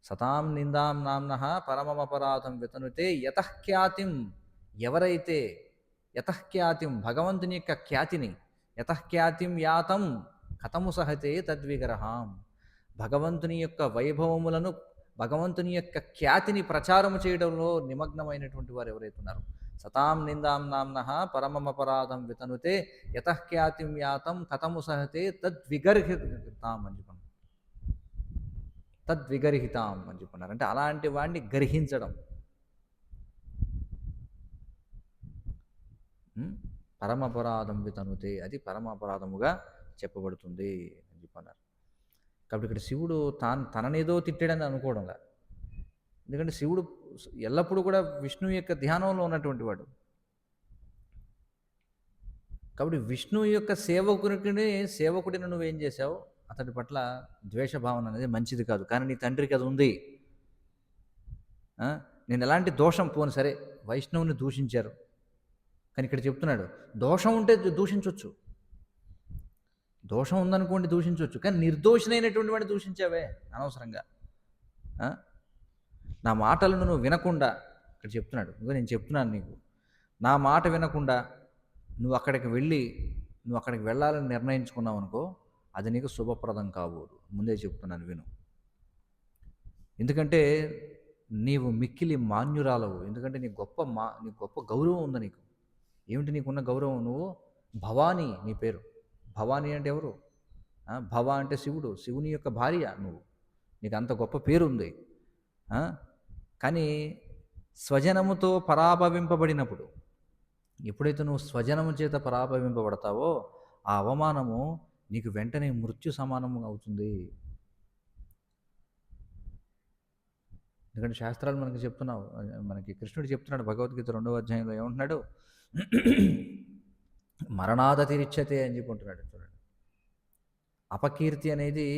Speaker 1: సతాం నిందాం నామ్నః పరమమపరాధం వితనుతే యతఃఖ్యాతిం, ఎవరైతే యతఃఖ్యాతిం భగవంతుని యొక్క ఖ్యాతిని, యతఃఖ్యాతిం యాతం కథము సహతే తద్విగ్రహాం, భగవంతుని యొక్క వైభవములను, భగవంతుని యొక్క ఖ్యాతిని ప్రచారము చేయడంలో నిమగ్నమైనటువంటి వారు ఎవరైతే ఉన్నారో, సతాం నిందాం నామ్నః పరమమపరాధం వితనుతే యతఃఖ్యాతిం యాతం కథము సహతే తద్విగర్హితాం అని చెప్పన్నారు. తద్విగర్హితాం అని చెప్పన్నారు. అంటే అలాంటి వాడిని గర్హించడం. పరమపరాధం వితనుతే, అది పరమాపరాధముగా చెప్పబడుతుంది అని చెప్పన్నారు. కాబట్టి ఇక్కడ శివుడు తననేదో తిట్టాడని అనుకోవడంలా. ఎందుకంటే శివుడు ఎల్లప్పుడూ కూడా విష్ణువు యొక్క ధ్యానంలో ఉన్నటువంటి వాడు. కాబట్టి విష్ణువు యొక్క సేవకుడిని నువ్వేం చేశావు? అతడి పట్ల ద్వేషభావన అనేది మంచిది కాదు. కానీ నీ తండ్రికి అది ఉంది. నేను ఎలాంటి దోషం పోను సరే, వైష్ణవుని దూషించారు, కానీ ఇక్కడ చెప్తున్నాడు దోషం ఉంటే దూషించవచ్చు. దోషం ఉందనుకోండి దూషించవచ్చు, కానీ నిర్దోషినైనటువంటి వాడిని దూషించావే అనవసరంగా. నా మాటలను నువ్వు వినకుండా, ఇక్కడ చెప్తున్నాడు, నేను చెప్తున్నాను నీకు, నా మాట వినకుండా నువ్వు అక్కడికి వెళ్ళాలని నిర్ణయించుకున్నావు అనుకో, అది నీకు శుభప్రదం కాబోదు. ముందే చెప్తున్నాను, విను. ఎందుకంటే నీవు మిక్కిలి మాన్యురాలవు. ఎందుకంటే నీకు గొప్ప గౌరవం ఉంది నీకు. ఏమిటి నీకున్న గౌరవం? నువ్వు భవానీ, నీ పేరు భవానీ. అంటే ఎవరు? భవ అంటే శివుడు, శివుని యొక్క భార్య నువ్వు. నీకు అంత గొప్ప పేరు ఉంది. కానీ స్వజనముతో పరాభవింపబడినప్పుడు, ఎప్పుడైతే నువ్వు స్వజనము చేత పరాభవింపబడతావో ఆ అవమానము నీకు వెంటనే మృత్యు సమానము అవుతుంది. ఎందుకంటే శాస్త్రాలు మనకి కృష్ణుడు చెప్తున్నాడు భగవద్గీత 2వ అధ్యాయంలో. ఏమంటున్నాడు? మరణాదతిరిచ్యతే అని చెప్పుకుంటున్నాడు. చూడండి, అపకీర్తి అనేది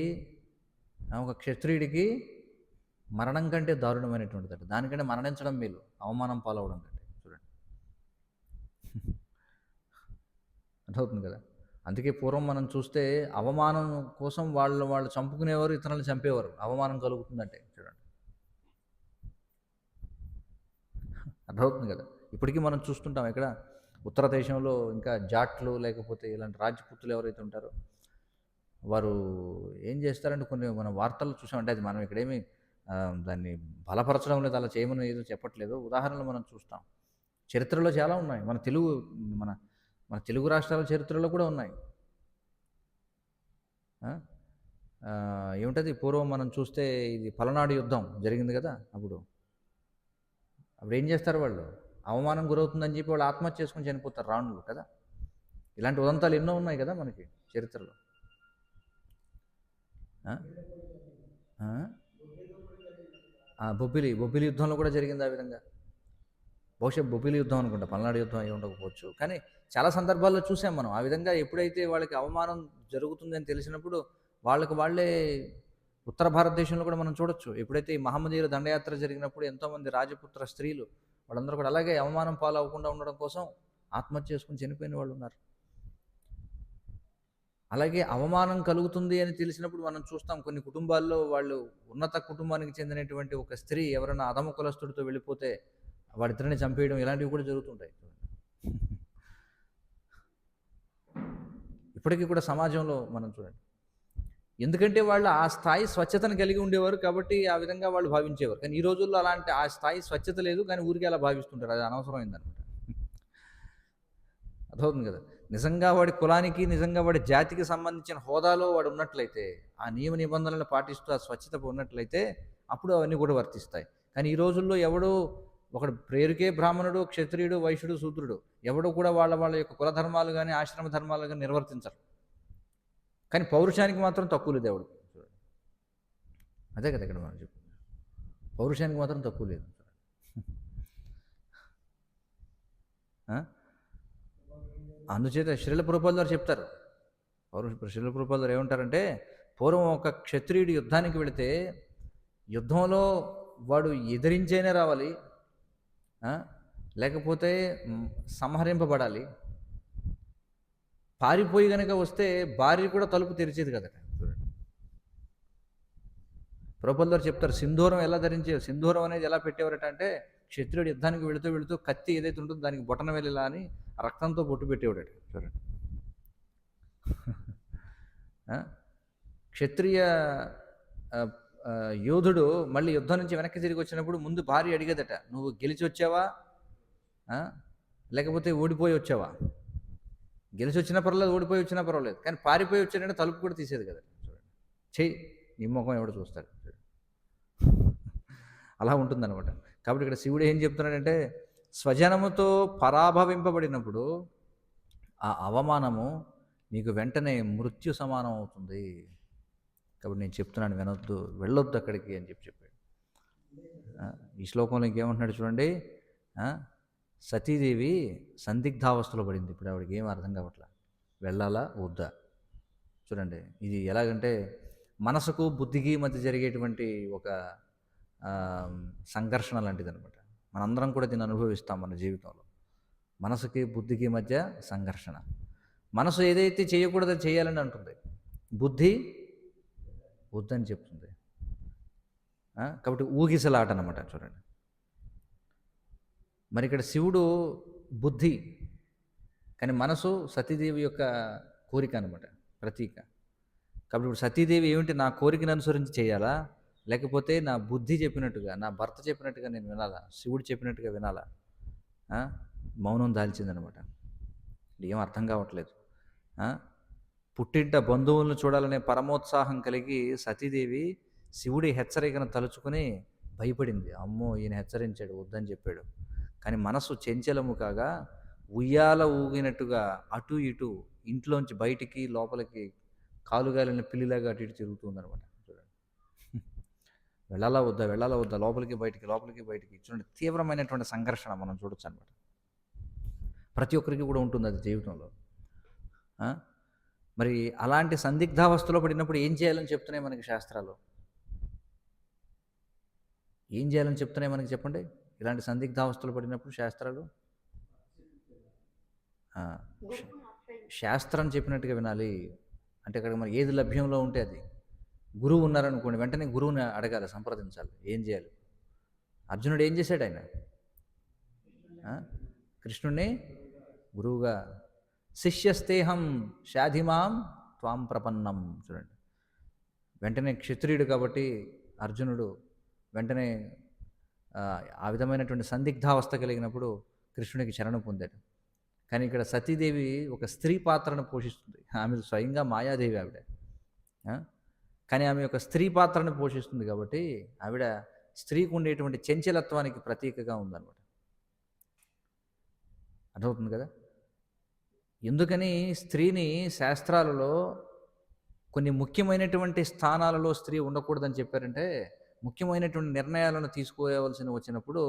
Speaker 1: ఒక క్షత్రియుడికి మరణం కంటే దారుణమైనటువంటిది. దానికంటే మరణించడం మేలు, అవమానం పాలవడం కంటే. చూడండి, అర్థమవుతుంది కదా. అందుకే పూర్వం మనం చూస్తే అవమానం కోసం వాళ్ళు చంపుకునేవారు, ఇతరులను చంపేవారు. అవమానం కలుగుతుందంటే చూడండి, అర్థమవుతుంది కదా. ఇప్పటికీ మనం చూస్తుంటాం. ఇక్కడ ఉత్తర దేశంలో ఇంకా జాట్లు లేకపోతే ఇలాంటి రాజపుత్రులు ఎవరైతే ఉంటారో వారు ఏం చేస్తారంటే కొన్ని మనం వార్తల్లో చూసామంటే అది మనం ఇక్కడేమి దాన్ని బలపరచడం లేదు, అలా చేయమని ఏదో చెప్పట్లేదు. ఉదాహరణలు మనం చూస్తాం. చరిత్రలో చాలా ఉన్నాయి. మన మన తెలుగు రాష్ట్రాల చరిత్రలో కూడా ఉన్నాయి. ఏమిటది పూర్వం మనం చూస్తే ఇది పలనాడు యుద్ధం జరిగింది కదా. అప్పుడు ఏం చేస్తారు వాళ్ళు? అవమానం గురవుతుందని చెప్పి వాళ్ళు ఆత్మహత్య చేసుకుని చనిపోతారు రాణులు కదా. ఇలాంటి ఉదంతాలు ఎన్నో ఉన్నాయి కదా మనకి చరిత్రలో. బొబ్బిలి యుద్ధంలో కూడా జరిగింది ఆ విధంగా. బహుశా బొబ్బిలి యుద్ధం అనుకుంటా, పల్నాడు యుద్ధం అయి ఉండకపోవచ్చు. కానీ చాలా సందర్భాల్లో చూసాం మనం ఆ విధంగా. ఎప్పుడైతే వాళ్ళకి అవమానం జరుగుతుందని తెలిసినప్పుడు వాళ్ళే ఉత్తర భారతదేశంలో కూడా మనం చూడొచ్చు. ఎప్పుడైతే ఈ మహమ్మదీయుల దండయాత్ర జరిగినప్పుడు ఎంతోమంది రాజపుత్ర స్త్రీలు వాళ్ళందరూ కూడా అలాగే అవమానం పాలు అవ్వకుండా ఉండడం కోసం ఆత్మహత్య చేసుకుని చనిపోయిన వాళ్ళు ఉన్నారు. అలాగే అవమానం కలుగుతుంది అని తెలిసినప్పుడు మనం చూస్తాం కొన్ని కుటుంబాల్లో వాళ్ళు ఉన్నత కుటుంబానికి చెందినటువంటి ఒక స్త్రీ ఎవరైనా అధమ కులస్తుడితో వెళ్ళిపోతే వాడిద్దరిని చంపేయడం ఇలాంటివి కూడా జరుగుతుంటాయి. ఇప్పటికీ కూడా సమాజంలో మనం చూడండి. ఎందుకంటే వాళ్ళు ఆ స్థాయి స్వచ్ఛతను కలిగి ఉండేవారు కాబట్టి ఆ విధంగా వాళ్ళు భావించేవారు. కానీ ఈ రోజుల్లో అలాంటి ఆ స్థాయి స్వచ్ఛత లేదు, కానీ ఊరికే అలా భావిస్తుంటారు. అది అనవసరమైందనమాట. అర్థమవుతుంది కదా. నిజంగా వాడి కులానికి, నిజంగా వాడి జాతికి సంబంధించిన హోదాలో వాడు ఉన్నట్లయితే, ఆ నియమ నిబంధనలను పాటిస్తూ ఆ స్వచ్ఛత ఉన్నట్లయితే అప్పుడు అవన్నీ కూడా వర్తిస్తాయి. కానీ ఈ రోజుల్లో ఎవడో ఒకడు పేరుకే బ్రాహ్మణుడు, క్షత్రియుడు, వైశ్యుడు, శూద్రుడు ఎవడో కూడా వాళ్ళ యొక్క కుల ధర్మాలు కానీ ఆశ్రమ ధర్మాలు కానీ నిర్వర్తించరు. కానీ పౌరుషానికి మాత్రం తక్కువ లేదు ఎవడు. అదే కదా ఇక్కడ మనం చెప్పు, పౌరుషానికి మాత్రం తక్కువ లేదు. అందుచేత శ్రీల ప్రభుపాదుల వారు చెప్తారు. శ్రీల ప్రభుపాదుల వారు ఏమంటారంటే, పూర్వం ఒక క్షత్రియుడు యుద్ధానికి వెళితే యుద్ధంలో వాడు ఎదిరించేనే రావాలి, లేకపోతే సంహరింపబడాలి. పారిపోయి కనుక వస్తే భార్య కూడా తలుపు తెరిచేది కదట. చూడండి, ప్రభుపాదుల వారు చెప్తారు సింధూరం ఎలా సింధూరం అనేది ఎలా పెట్టేవారట అంటే, క్షత్రియుడు యుద్ధానికి వెళుతూ కత్తి ఏదైతే ఉంటుందో దానికి బొటన వెళ్ళిలా అని రక్తంతో బొట్టు పెట్టేవాడట. చూడండి, క్షత్రియ యోధుడు మళ్ళీ యుద్ధం నుంచి వెనక్కి తిరిగి వచ్చినప్పుడు ముందు భార్య అడిగేదట, నువ్వు గెలిచి వచ్చావా లేకపోతే ఓడిపోయి వచ్చావా? గెలిచి వచ్చినా పర్వాలేదు, ఓడిపోయి వచ్చినా పర్వాలేదు, కానీ పారిపోయి వచ్చాడంటే తలుపు కూడా తీసేది కదా. చూడండి, చెయ్యి నీ ముఖం ఎవడు చూస్తాడు. అలా ఉంటుందన్నమాట. కాబట్టి ఇక్కడ శివుడు ఏం చెప్తున్నాడంటే, స్వజనముతో పరాభవింపబడినప్పుడు ఆ అవమానము నీకు వెంటనే మృత్యు సమానం అవుతుంది. కాబట్టి నేను చెప్తున్నాను, వినొద్దు, వెళ్ళొద్దు అక్కడికి అని చెప్పాడు. ఈ శ్లోకంలో ఇంకేమంటున్నాడు చూడండి, సతీదేవి సందిగ్ధావస్థలో పడింది. ఇప్పుడు ఆవిడకి ఏం అర్థం కావట్లా, వెళ్ళాలా వద్దా. చూడండి, ఇది ఎలాగంటే మనసుకు బుద్ధికి మధ్య జరిగేటువంటి ఒక సంఘర్షణ లాంటిది అనమాట. మనందరం కూడా దీన్ని అనుభవిస్తాం మన జీవితంలో. మనసుకి బుద్ధికి మధ్య సంఘర్షణ. మనసు ఏదైతే చేయకూడదో చేయాలని అంటుంది, బుద్ధి వద్దని చెప్తుంది. కాబట్టి ఊగిసలాట అనమాట. చూడండి, మరి ఇక్కడ శివుడు బుద్ధి, కానీ మనసు సతీదేవి యొక్క కోరిక అనమాట, ప్రతీక. కాబట్టి ఇప్పుడు సతీదేవి ఏమిటి, నా కోరికను అనుసరించి చేయాలా, లేకపోతే నా బుద్ధి చెప్పినట్టుగా, నా భర్త చెప్పినట్టుగా నేను వినాలా, శివుడు చెప్పినట్టుగా వినాలా? మౌనం దాల్చిందనమాట. ఏం అర్థం కావట్లేదు. పుట్టింట బంధువులను చూడాలనే పరమోత్సాహం కలిగి సతీదేవి శివుడి హెచ్చరికను తలుచుకుని భయపడింది. అమ్మో, ఈయన హెచ్చరించాడు, వద్దని చెప్పాడు. కానీ మనసు చెంచలము కాగా ఉయ్యాల ఊగినట్టుగా అటు ఇటు ఇంట్లోంచి బయటికి లోపలికి కాలుగాలిన పిల్లిలాగా అటు ఇటు తిరుగుతుందనమాట. చూడండి, వెళ్ళాలా వద్దా, లోపలికి బయటికి. చూడండి, తీవ్రమైనటువంటి సంఘర్షణ మనం చూడొచ్చు అనమాట. ప్రతి ఒక్కరికి కూడా ఉంటుంది అది జీవితంలో. మరి అలాంటి సందిగ్ధావస్థలో పడినప్పుడు ఏం చేయాలని చెప్తున్నాయి మనకి శాస్త్రాలు? ఏం చేయాలని చెప్తున్నాయి మనకి చెప్పండి? ఇలాంటి సందిగ్ధావస్థలు పడినప్పుడు శాస్త్రాలు శాస్త్రం చెప్పినట్టుగా వినాలి. అంటే అక్కడ మనకి ఏది లభ్యంలో ఉంటే అది. గురువు ఉన్నారనుకోండి, వెంటనే గురువుని అడగాలి, సంప్రదించాలి. ఏం చేయాలి? అర్జునుడు ఏం చేశాడు? ఆయన కృష్ణుడిని గురువుగా శిష్యస్తేహం షాధిమాం త్వాం ప్రపన్నం. చూడండి, వెంటనే క్షత్రియుడు కాబట్టి అర్జునుడు వెంటనే ఆ విధమైనటువంటి సందిగ్ధావస్థ కలిగినప్పుడు కృష్ణునికి శరణు పొందాడు. కానీ ఇక్కడ సతీదేవి ఒక స్త్రీ పాత్రను పోషిస్తుంది. ఆమె స్వయంగా మాయాదేవి ఆవిడ. కానీ ఆమె యొక్క స్త్రీ పాత్రను పోషిస్తుంది కాబట్టి ఆవిడ స్త్రీకి ఉండేటువంటి చంచలత్వానికి ప్రతీకగా ఉందన్నమాట. అర్థమవుతుంది కదా? ఎందుకని స్త్రీని శాస్త్రాలలో కొన్ని ముఖ్యమైనటువంటి స్థానాలలో స్త్రీ ఉండకూడదని చెప్పారంటే, ముఖ్యమైనటువంటి నిర్ణయాలను తీసుకోవలసి వచ్చినప్పుడు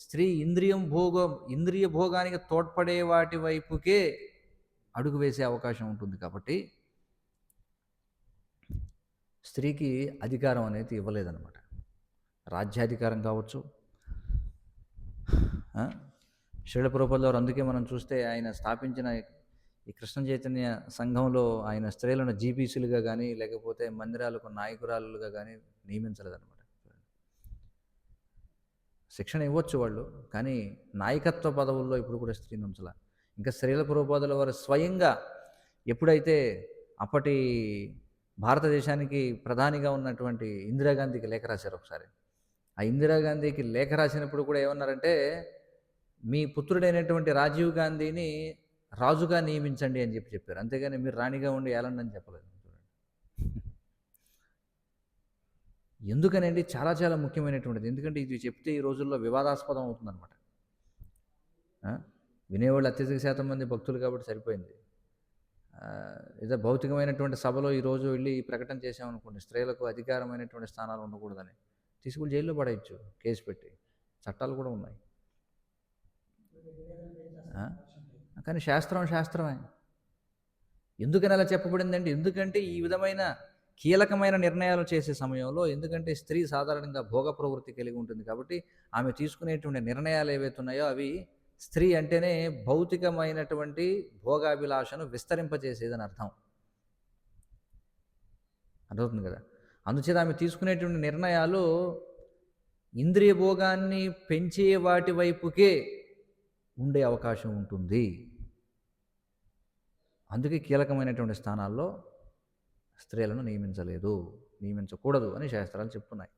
Speaker 1: స్త్రీ ఇంద్రియ భోగానికి తోడ్పడే వాటి వైపుకే అడుగు వేసే అవకాశం ఉంటుంది. కాబట్టి స్త్రీకి అధికారం అనేది ఇవ్వలేదన్నమాట. రాజ్యాధికారం కావచ్చు, శ్రీల ప్రభుపాదుల వారు అందుకే మనం చూస్తే ఆయన స్థాపించిన ఈ కృష్ణ చైతన్య సంఘంలో ఆయన స్త్రీలను జీపీసీలుగా కానీ లేకపోతే మందిరాలకు నాయకురాలుగా కానీ నియమించలేదన్నమాట. శిక్షణ ఇవ్వచ్చు వాళ్ళు, కానీ నాయకత్వ పదవుల్లో ఇప్పుడు కూడా స్త్రీని ఉంచాల. ఇంకా శ్రీల ప్రభుపాదుల వారు స్వయంగా ఎప్పుడైతే అప్పటి భారతదేశానికి ప్రధానిగా ఉన్నటువంటి ఇందిరాగాంధీకి లేఖ రాశారు ఒకసారి. ఆ ఇందిరాగాంధీకి లేఖ రాసినప్పుడు కూడా ఏమన్నారంటే, మీ పుత్రుడైనటువంటి రాజీవ్ గాంధీని రాజుగా నియమించండి అని చెప్పారు. అంతేగాని మీరు రాణిగా ఉండి ఏలండి అని చెప్పలేదు. ఎందుకనండి చాలా చాలా ముఖ్యమైనటువంటిది. ఎందుకంటే ఇది చెప్తే ఈ రోజుల్లో వివాదాస్పదం అవుతుందన్నమాట. వినేవాళ్ళు అత్యధిక శాతం మంది భక్తులు కాబట్టి సరిపోయింది. ఏదో భౌతికమైనటువంటి సభలో ఈరోజు వెళ్ళి ప్రకటన చేసామనుకోండి, స్త్రీలకు అధికారమైనటువంటి స్థానాలు ఉండకూడదని తీసుకుని జైల్లో పడేయచ్చు కేసు పెట్టి. చట్టాలు కూడా ఉన్నాయి. కానీ శాస్త్రమే. ఎందుకని అలా చెప్పబడిందంటే, ఎందుకంటే ఈ విధమైన కీలకమైన నిర్ణయాలు చేసే సమయంలో, ఎందుకంటే స్త్రీ సాధారణంగా భోగ ప్రవృత్తి కలిగి ఉంటుంది కాబట్టి ఆమె తీసుకునేటువంటి నిర్ణయాలు ఏవైతే ఉన్నాయో అవి స్త్రీ అంటేనే భౌతికమైనటువంటి భోగాభిలాషను విస్తరింపజేసేదని అర్థం. అర్థమవుతుంది కదా? అందుచేత ఆమె తీసుకునేటువంటి నిర్ణయాలు ఇంద్రియ భోగాన్ని పెంచే వాటి వైపుకే ఉండే అవకాశం ఉంటుంది. అందుకే కీలకమైనటువంటి స్థానాల్లో స్త్రీలను నియమించకూడదు అని శాస్త్రాలు చెప్తున్నాయి.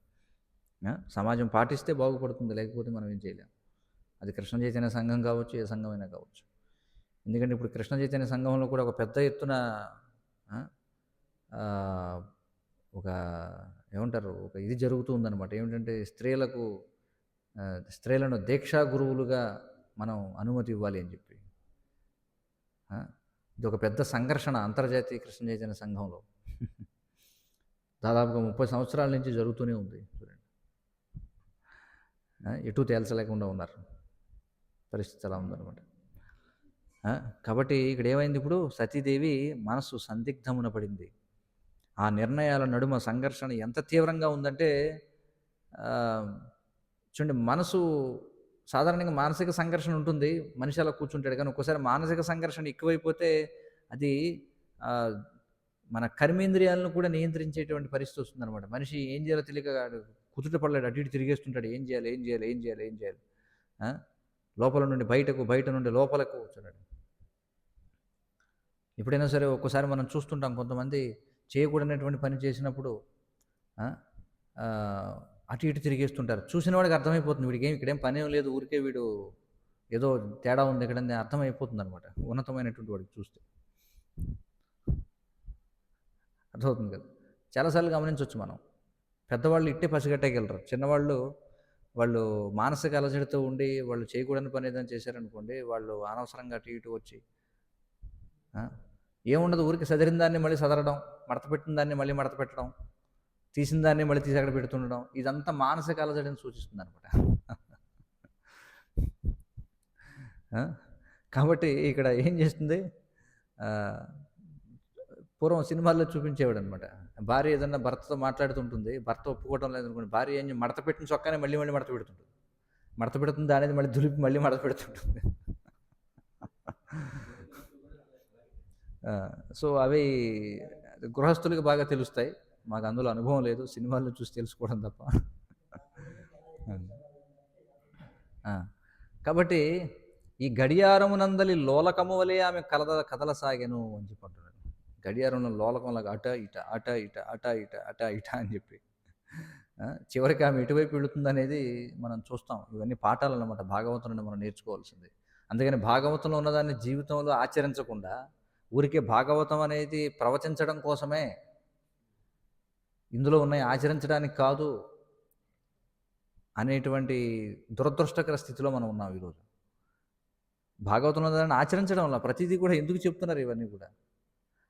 Speaker 1: సమాజం పాటిస్తే బాగుపడుతుంది, లేకపోతే మనం ఏం చేయలేం. అది కృష్ణ చైతన్య సంఘం కావచ్చు, ఏ సంఘమైనా కావచ్చు. ఎందుకంటే ఇప్పుడు కృష్ణ చైతన్య సంఘంలో కూడా ఒక పెద్ద ఎత్తున ఒక ఇది జరుగుతూ ఉందన్నమాట. ఏమిటంటే స్త్రీలను దీక్షా గురువులుగా మనం అనుమతి ఇవ్వాలి అని చెప్పి. ఇది ఒక పెద్ద సంఘర్షణ అంతర్జాతీయ కృష్ణ చైతన్య సంఘంలో. దాదాపుగా 30 సంవత్సరాల నుంచి జరుగుతూనే ఉంది. చూడండి, ఎటు తేల్చలేకుండా ఉన్నారు. పరిస్థితి అలా ఉందన్నమాట. కాబట్టి ఇక్కడ ఏమైంది, ఇప్పుడు సతీదేవి మనసు సందిగ్ధమున పడింది. ఆ నిర్ణయాల నడుమ సంఘర్షణ ఎంత తీవ్రంగా ఉందంటే, చూడండి, మనసు సాధారణంగా మానసిక సంఘర్షణ ఉంటుంది, మనిషి అలా కూర్చుంటాడు. కానీ ఒక్కోసారి మానసిక సంఘర్షణ ఎక్కువైపోతే అది మన కర్మేంద్రియాలను కూడా నియంత్రించేటువంటి పరిస్థితి వస్తుందన్నమాట. మనిషి ఏం చేయాలో తెలియక కుదుట పడలేడు, అటు ఇటు తిరిగేస్తుంటాడు. ఏం చేయాలి లోపల నుండి బయటకు, బయట నుండి లోపలకు చూడండి. ఎప్పుడైనా సరే ఒక్కోసారి మనం చూస్తుంటాం, కొంతమంది చేయకూడనటువంటి పని చేసినప్పుడు అటు ఇటు తిరిగేస్తుంటారు. చూసిన వాడికి అర్థమైపోతుంది, ఇక్కడేం పని లేదు, ఊరికే వీడు ఏదో తేడా ఉంది ఇక్కడ అర్థమైపోతుంది అనమాట, ఉన్నతమైనటువంటి వాడికి చూస్తే. అర్థమవుతుంది కదా? చాలాసార్లు గమనించవచ్చు మనం. పెద్దవాళ్ళు ఇట్టే పసిగట్టగలరు. చిన్నవాళ్ళు వాళ్ళు మానసిక అలజడితో ఉండి వాళ్ళు చేయకూడని పని ఏదైనా చేశారనుకోండి, వాళ్ళు అనవసరంగా అటు ఇటు వచ్చి ఏముండదు, ఊరికి సదిరిన దాన్ని మళ్ళీ సదరడం, మడతపెట్టిన దాన్ని మళ్ళీ మడత పెట్టడం, తీసిన దాన్ని మళ్ళీ తీసి అక్కడ పెడుతుండడం, ఇదంతా మానసిక అలజడిని సూచిస్తుంది అనమాట. కాబట్టి ఇక్కడ ఏం చేస్తుంది, పూర్వం సినిమాల్లో చూపించేవాడు అనమాట. భార్య ఏదన్నా భర్తతో మాట్లాడుతుంటుంది, భర్త ఒప్పుకోవడం లేదనుకోండి, భార్య ఏం మడత పెట్టిన చొక్కానే మళ్ళీ మడత పెడుతుంటుంది. మడత పెడుతుంది అనేది మళ్ళీ దులిపి మళ్ళీ మడత పెడుతుంటుంది. సో అవి గృహస్థులకు బాగా తెలుస్తాయి, మాకు అందులో అనుభవం లేదు, సినిమాల్లో చూసి తెలుసుకోవడం తప్ప. కాబట్టి ఈ గడియారమునందలి లోలకము వలె ఆమె కదలసాగాను అని చెప్పి అంటున్నాడు. గడియారంలో లోలకంలాగా అట ఇట అట ఇట అట ఇట అట ఇట అని చెప్పి చివరికి ఆమె ఎటువైపు వెళుతుందనేది మనం చూస్తాం. ఇవన్నీ పాఠాలన్నమాట భాగవతం నుండి మనం నేర్చుకోవాల్సింది. అందుకని భాగవతంలో ఉన్నదాన్ని జీవితంలో ఆచరించకుండా ఊరికే భాగవతం అనేది ప్రవచించడం కోసమే, ఇందులో ఉన్నాయి ఆచరించడానికి కాదు అనేటువంటి దురదృష్టకర స్థితిలో మనం ఉన్నాం ఈరోజు. భాగవతంలో దాన్ని ఆచరించడం వల్ల ప్రతిదీ కూడా ఎందుకు చెప్తున్నారు ఇవన్నీ కూడా?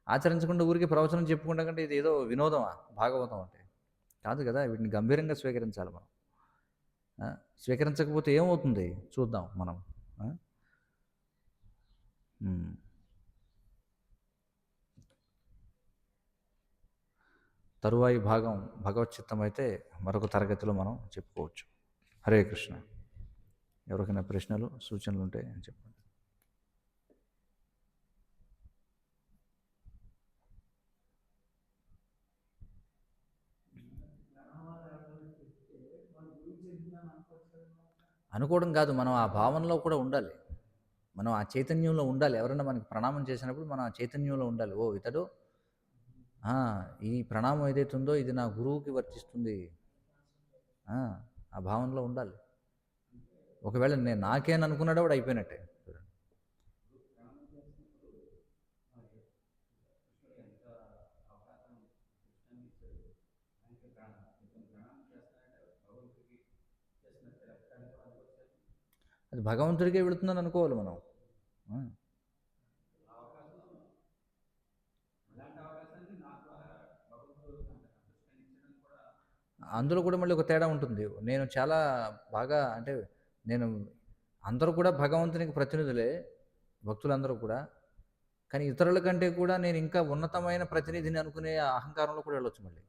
Speaker 1: ఆచరించకుండా ఊరికే ప్రవచనం చెప్పుకుంటాం కంటే ఇది ఏదో వినోదమా భాగవతం అంటే? కాదు కదా. వీటిని గంభీరంగా స్వీకరించాలి మనం. స్వీకరించకపోతే ఏమవుతుంది చూద్దాం మనం. తరువాయి భాగం భగవచ్చిత్తం అయితే మరొక తరగతిలో మనం చెప్పుకోవచ్చు. హరే కృష్ణ. ఎవరికైనా ప్రశ్నలు సూచనలు ఉంటే చెప్పండి. అనుకోవడం కాదు, మనం ఆ భావనలో కూడా ఉండాలి. మనం ఆ చైతన్యంలో ఉండాలి. ఎవరైనా మనకి ప్రణామం చేసినప్పుడు మనం ఆ చైతన్యంలో ఉండాలి. ఓ ఇతడు ఈ ప్రణామం ఏదైతే ఉందో ఇది నా గురువుకి వర్తిస్తుంది, ఆ భావనలో ఉండాలి. ఒకవేళ నేను నాకేని అనుకున్నాడో వాడు అయిపోయినట్టే. అది భగవంతుడికే వెళుతుందని అనుకోవాలి మనం. అందులో కూడా మళ్ళీ ఒక తేడా ఉంటుంది. నేను చాలా బాగా అంటే అందరూ కూడా భగవంతునికి ప్రతినిధులే, భక్తులందరూ కూడా. కానీ ఇతరుల కంటే కూడా నేను ఇంకా ఉన్నతమైన ప్రతినిధిని అనుకునే అహంకారంలో కూడా వెళ్ళొచ్చు మళ్ళీ.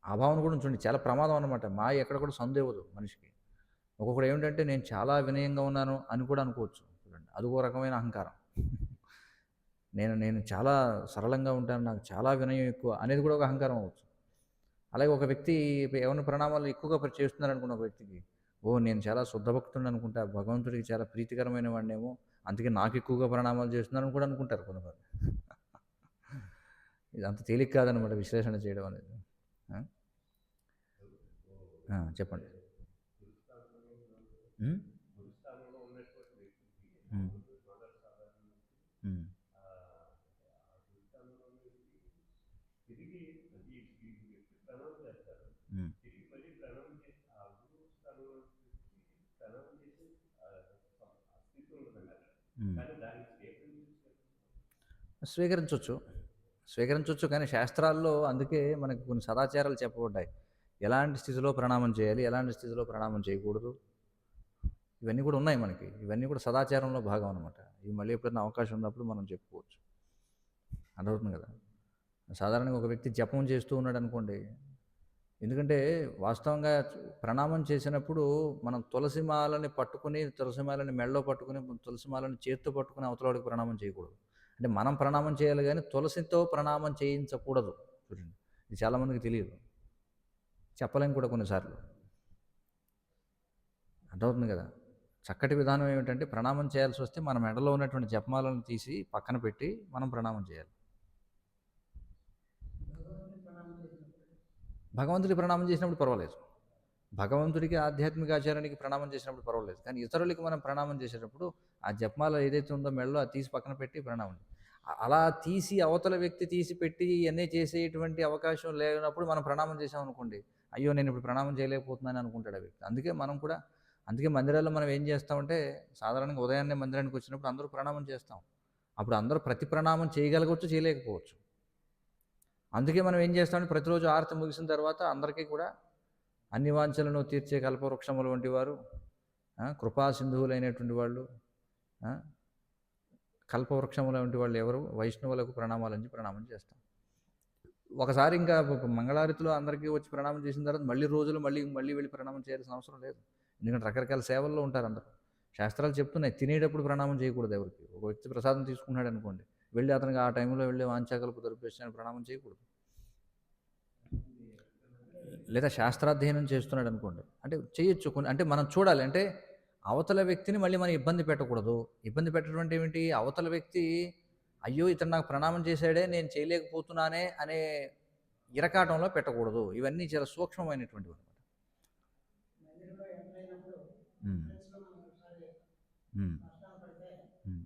Speaker 1: ఆ భావన కూడా చూడండి, చాలా ప్రమాదం అన్నమాట. మాయ ఎక్కడ కూడా సందేవదు మనిషికి. ఒక్కొక్కడు ఏమిటంటే నేను చాలా వినయంగా ఉన్నాను అని కూడా అనుకోవచ్చు. చూడండి, అదొక రకమైన అహంకారం. నేను చాలా సరళంగా ఉంటాను, నాకు చాలా వినయం ఎక్కువ అనేది కూడా ఒక అహంకారం అవ్వచ్చు. అలాగే ఒక వ్యక్తి ఎవరిని ప్రణామాలు ఎక్కువగా చేస్తున్నారు అనుకున్న ఒక వ్యక్తికి, నేను చాలా శుద్ధభక్తుడిని అనుకుంటా, భగవంతుడికి చాలా ప్రీతికరమైన వాడినేమో, అందుకే నాకు ఎక్కువగా ప్రణామాలు చేస్తున్నారని కూడా అనుకుంటారు కొంతమంది. ఇది అంత తేలిక కాదనమాట విశ్లేషణ చేయడం అనేది. చెప్పండి. స్వీకరించవచ్చు కానీ శాస్త్రాల్లో అందుకే మనకు కొన్ని సదాచారాలు చెప్పబడ్డాయి. ఎలాంటి స్థితిలో ప్రణామం చేయాలి, ఎలాంటి స్థితిలో ప్రణామం చేయకూడదు, ఇవన్నీ కూడా ఉన్నాయి మనకి. ఇవన్నీ కూడా సదాచారంలో భాగం అనమాట. ఇవి మళ్ళీ ఎప్పుడైనా అవకాశం ఉన్నప్పుడు మనం చెప్పుకోవచ్చు. అర్థమవుతుంది కదా. సాధారణంగా ఒక వ్యక్తి జపం చేస్తూ ఉన్నాడు అనుకోండి, ఎందుకంటే వాస్తవంగా ప్రణామం చేసినప్పుడు మనం తులసిమాలని పట్టుకుని, తులసిమాలని మెడలో పట్టుకుని, తులసిమాలని చేత్తో పట్టుకుని అవతలవాడికి ప్రణామం చేయకూడదు. అంటే మనం ప్రణామం చేయాలి కానీ తులసితో ప్రణామం చేయించకూడదు. చూడండి, ఇది చాలామందికి తెలియదు, చెప్పలేం కూడా కొన్నిసార్లు. అర్థమవుతుంది కదా. చక్కటి విధానం ఏమిటంటే ప్రణామం చేయాల్సి వస్తే మన మెడలో ఉన్నటువంటి జపమాలను తీసి పక్కన పెట్టి మనం ప్రణామం చేయాలి. భగవంతుడికి ప్రణామం చేసినప్పుడు పర్వాలేదు, భగవంతుడికి ఆధ్యాత్మిక ఆచారానికి ప్రణామం చేసినప్పుడు పర్వాలేదు. కానీ ఇతరులకి మనం ప్రణామం చేసేటప్పుడు ఆ జపమాల ఏదైతే ఉందో మెడలో అది తీసి పక్కన పెట్టి ప్రణామం. అలా తీసి అవతల వ్యక్తి తీసి పెట్టి ఇవన్నీ చేసేటువంటి అవకాశం లేనప్పుడు మనం ప్రణామం చేసామనుకోండి, అయ్యో నేను ఇప్పుడు ప్రణామం చేయలేకపోతున్నాను అనుకుంటాడు ఆ వ్యక్తి. అందుకే మందిరాల్లో మనం ఏం చేస్తామంటే, సాధారణంగా ఉదయాన్నే మందిరానికి వచ్చినప్పుడు అందరూ ప్రణామం చేస్తాం. అప్పుడు అందరూ ప్రతి ప్రణామం చేయగలగవచ్చు, చేయలేకపోవచ్చు. అందుకే మనం ఏం చేస్తామంటే ప్రతిరోజు ఆరతి ముగిసిన తర్వాత అందరికీ కూడా అన్ని వాంఛలను తీర్చే కల్పవృక్షములు వంటి వారు, కృపాసింధువులైనటువంటి వాళ్ళు, కల్పవృక్షముల వంటి వాళ్ళు ఎవరు, వైష్ణవులకు ప్రణామాలని ప్రణామం చేస్తాం. ఒకసారి ఇంకా మంగళారతిలో అందరికీ వచ్చి ప్రణామం చేసిన తర్వాత మళ్ళీ రోజులు మళ్ళీ వెళ్ళి ప్రణామం చేయాల్సిన అవసరం లేదు. ఎందుకంటే రకరకాల సేవల్లో ఉంటారు అందరూ. శాస్త్రాలు చెప్తున్నాయి తినేటప్పుడు ప్రణామం చేయకూడదు ఎవరికి. ఒక వ్యక్తి ప్రసాదం తీసుకున్నాడు అనుకోండి, వెళ్ళి అతనికి ఆ టైంలో వెళ్ళి వాంఛాకల్ప తరుపేసిన ప్రణామం చేయకూడదు. లేదా శాస్త్రాధ్యయనం చేస్తున్నాడు అనుకోండి, అంటే చేయొచ్చు కొన్ని, అంటే మనం చూడాలి. అంటే అవతల వ్యక్తిని మళ్ళీ మనం ఇబ్బంది పెట్టకూడదు. ఇబ్బంది పెట్టడం అంటే ఏమిటి? అవతల వ్యక్తి అయ్యో! ఇతను నాకు ప్రణామం చేశాడే నేను చేయలేకపోతున్నానే అనే ఇరకాటంలో పెట్టకూడదు. ఇవన్నీ చాలా సూక్ష్మమైనటువంటివన్నమాట. హ్మ్. హ్మ్. హ్మ్.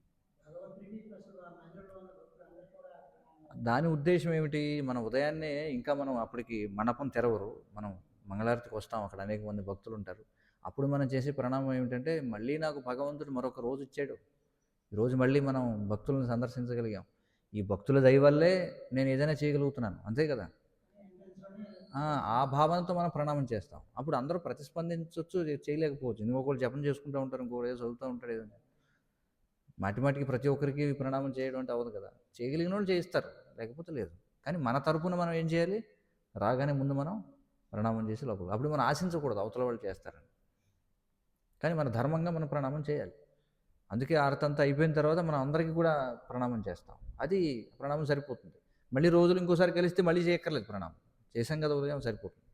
Speaker 1: దాని ఉద్దేశ్యం ఏమిటి? మన ఉదయాన్నే ఇంకా మనం అప్పటికి మండపం తెరవరు. మనం మంగళారతికి వస్తాం. అక్కడ అనేక మంది భక్తులుంటారు. అప్పుడు మనం చేసే ప్రణామం ఏమిటంటే, మళ్ళీ నాకు భగవంతుడు మరొక రోజు ఇచ్చాడు. ఈరోజు మళ్ళీ మనం భక్తులను సందర్శించగలిగాం. ఈ భక్తుల దయ వల్లే నేను ఏదైనా చేయగలుగుతున్నాను. అంతే కదా! ఆ! ఆ భావనతో మనం ప్రణామం చేస్తాం. అప్పుడు అందరూ ప్రతిస్పందించొచ్చు, చేయలేకపోవచ్చు. ఇంకొకళ్ళు జపం చేసుకుంటూ ఉంటారు. ఇంకొకడు ఏదో చదువుతూ ఉంటాడు ఏదో. మాటిమాటికి ప్రతి ఒక్కరికి ప్రణామం చేయడం అంటే అవ్వదు కదా! చేయగలిగినోళ్ళు చేయిస్తారు. లేకపోతే లేదు. కానీ మన తరపున మనం ఏం చేయాలి? రాగానే ముందు మనం ప్రణామం చేసి లోపలికి అప్పుడు మనం ఆశించకూడదు అవతల వాళ్ళు చేస్తారని. కానీ మన ధర్మంగా మనం ప్రణామం చేయాలి. అందుకే ఆరతంతా అయిపోయిన తర్వాత మనం అందరికీ కూడా ప్రణామం చేస్తాం. అది ప్రణామం సరిపోతుంది. మళ్ళీ రోజులు ఇంకోసారి కలిస్తే మళ్ళీ చేయక్కర్లేదు ప్రణామం. చేశాం కదా ఉదయం సరిపోతుంది.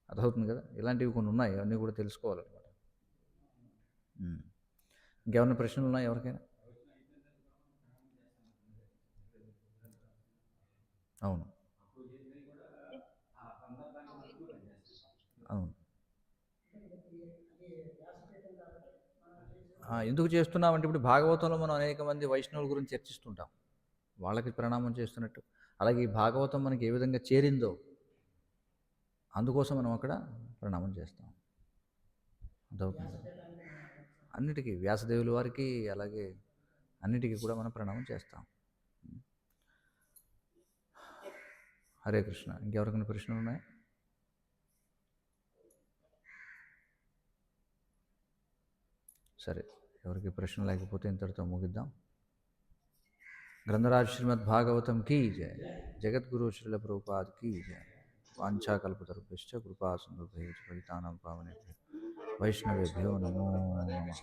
Speaker 1: అర్థమవుతుంది కదా! ఇలాంటివి కొన్ని ఉన్నాయి. అవన్నీ కూడా తెలుసుకోవాలన్నమాట. హ్మ్. ఇంకేమన్నా ప్రశ్నలు ఉన్నాయా ఎవరికైనా? అవును. అవును. ఎందుకు చేస్తున్నామంటే ఇప్పుడు భాగవతంలో మనం అనేక మంది వైష్ణవుల గురించి చర్చిస్తుంటాం. వాళ్ళకి ప్రణామం చేస్తున్నట్టు. అలాగే ఈ భాగవతం మనకి ఏ విధంగా చేరిందో అందుకోసం మనం అక్కడ ప్రణామం చేస్తాం. అర్థమవుతుంది. అన్నిటికీ వ్యాసదేవుల వారికి అలాగే అన్నిటికీ కూడా మనం ప్రణామం చేస్తాం. హరే కృష్ణ. ఇంకెవరికైనా ప్రశ్నలు ఉన్నాయా? సరే, ఎవరికి ప్రశ్న లేకపోతే ఇంతటితో ముగిద్దాం. గ్రంథరాజ్ శ్రీమద్ భాగవతం కీ జయ. జగద్గురు శ్రీల ప్రభుపాద్ కీ జయ. వాంఛాకల్పతరుభ్యశ్చ కృపా సింధుభ్యశ్చ పతితానాం పావనేభ్యో వైష్ణవేభ్యో నమో నమః.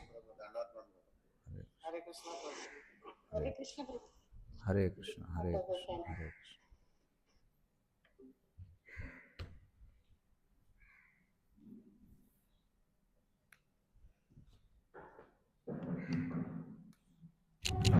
Speaker 1: హరే కృష్ణ. హరే కృష్ణ. హరే కృష్ణ. హరే కృష్ణ. హరే కృష్ణ.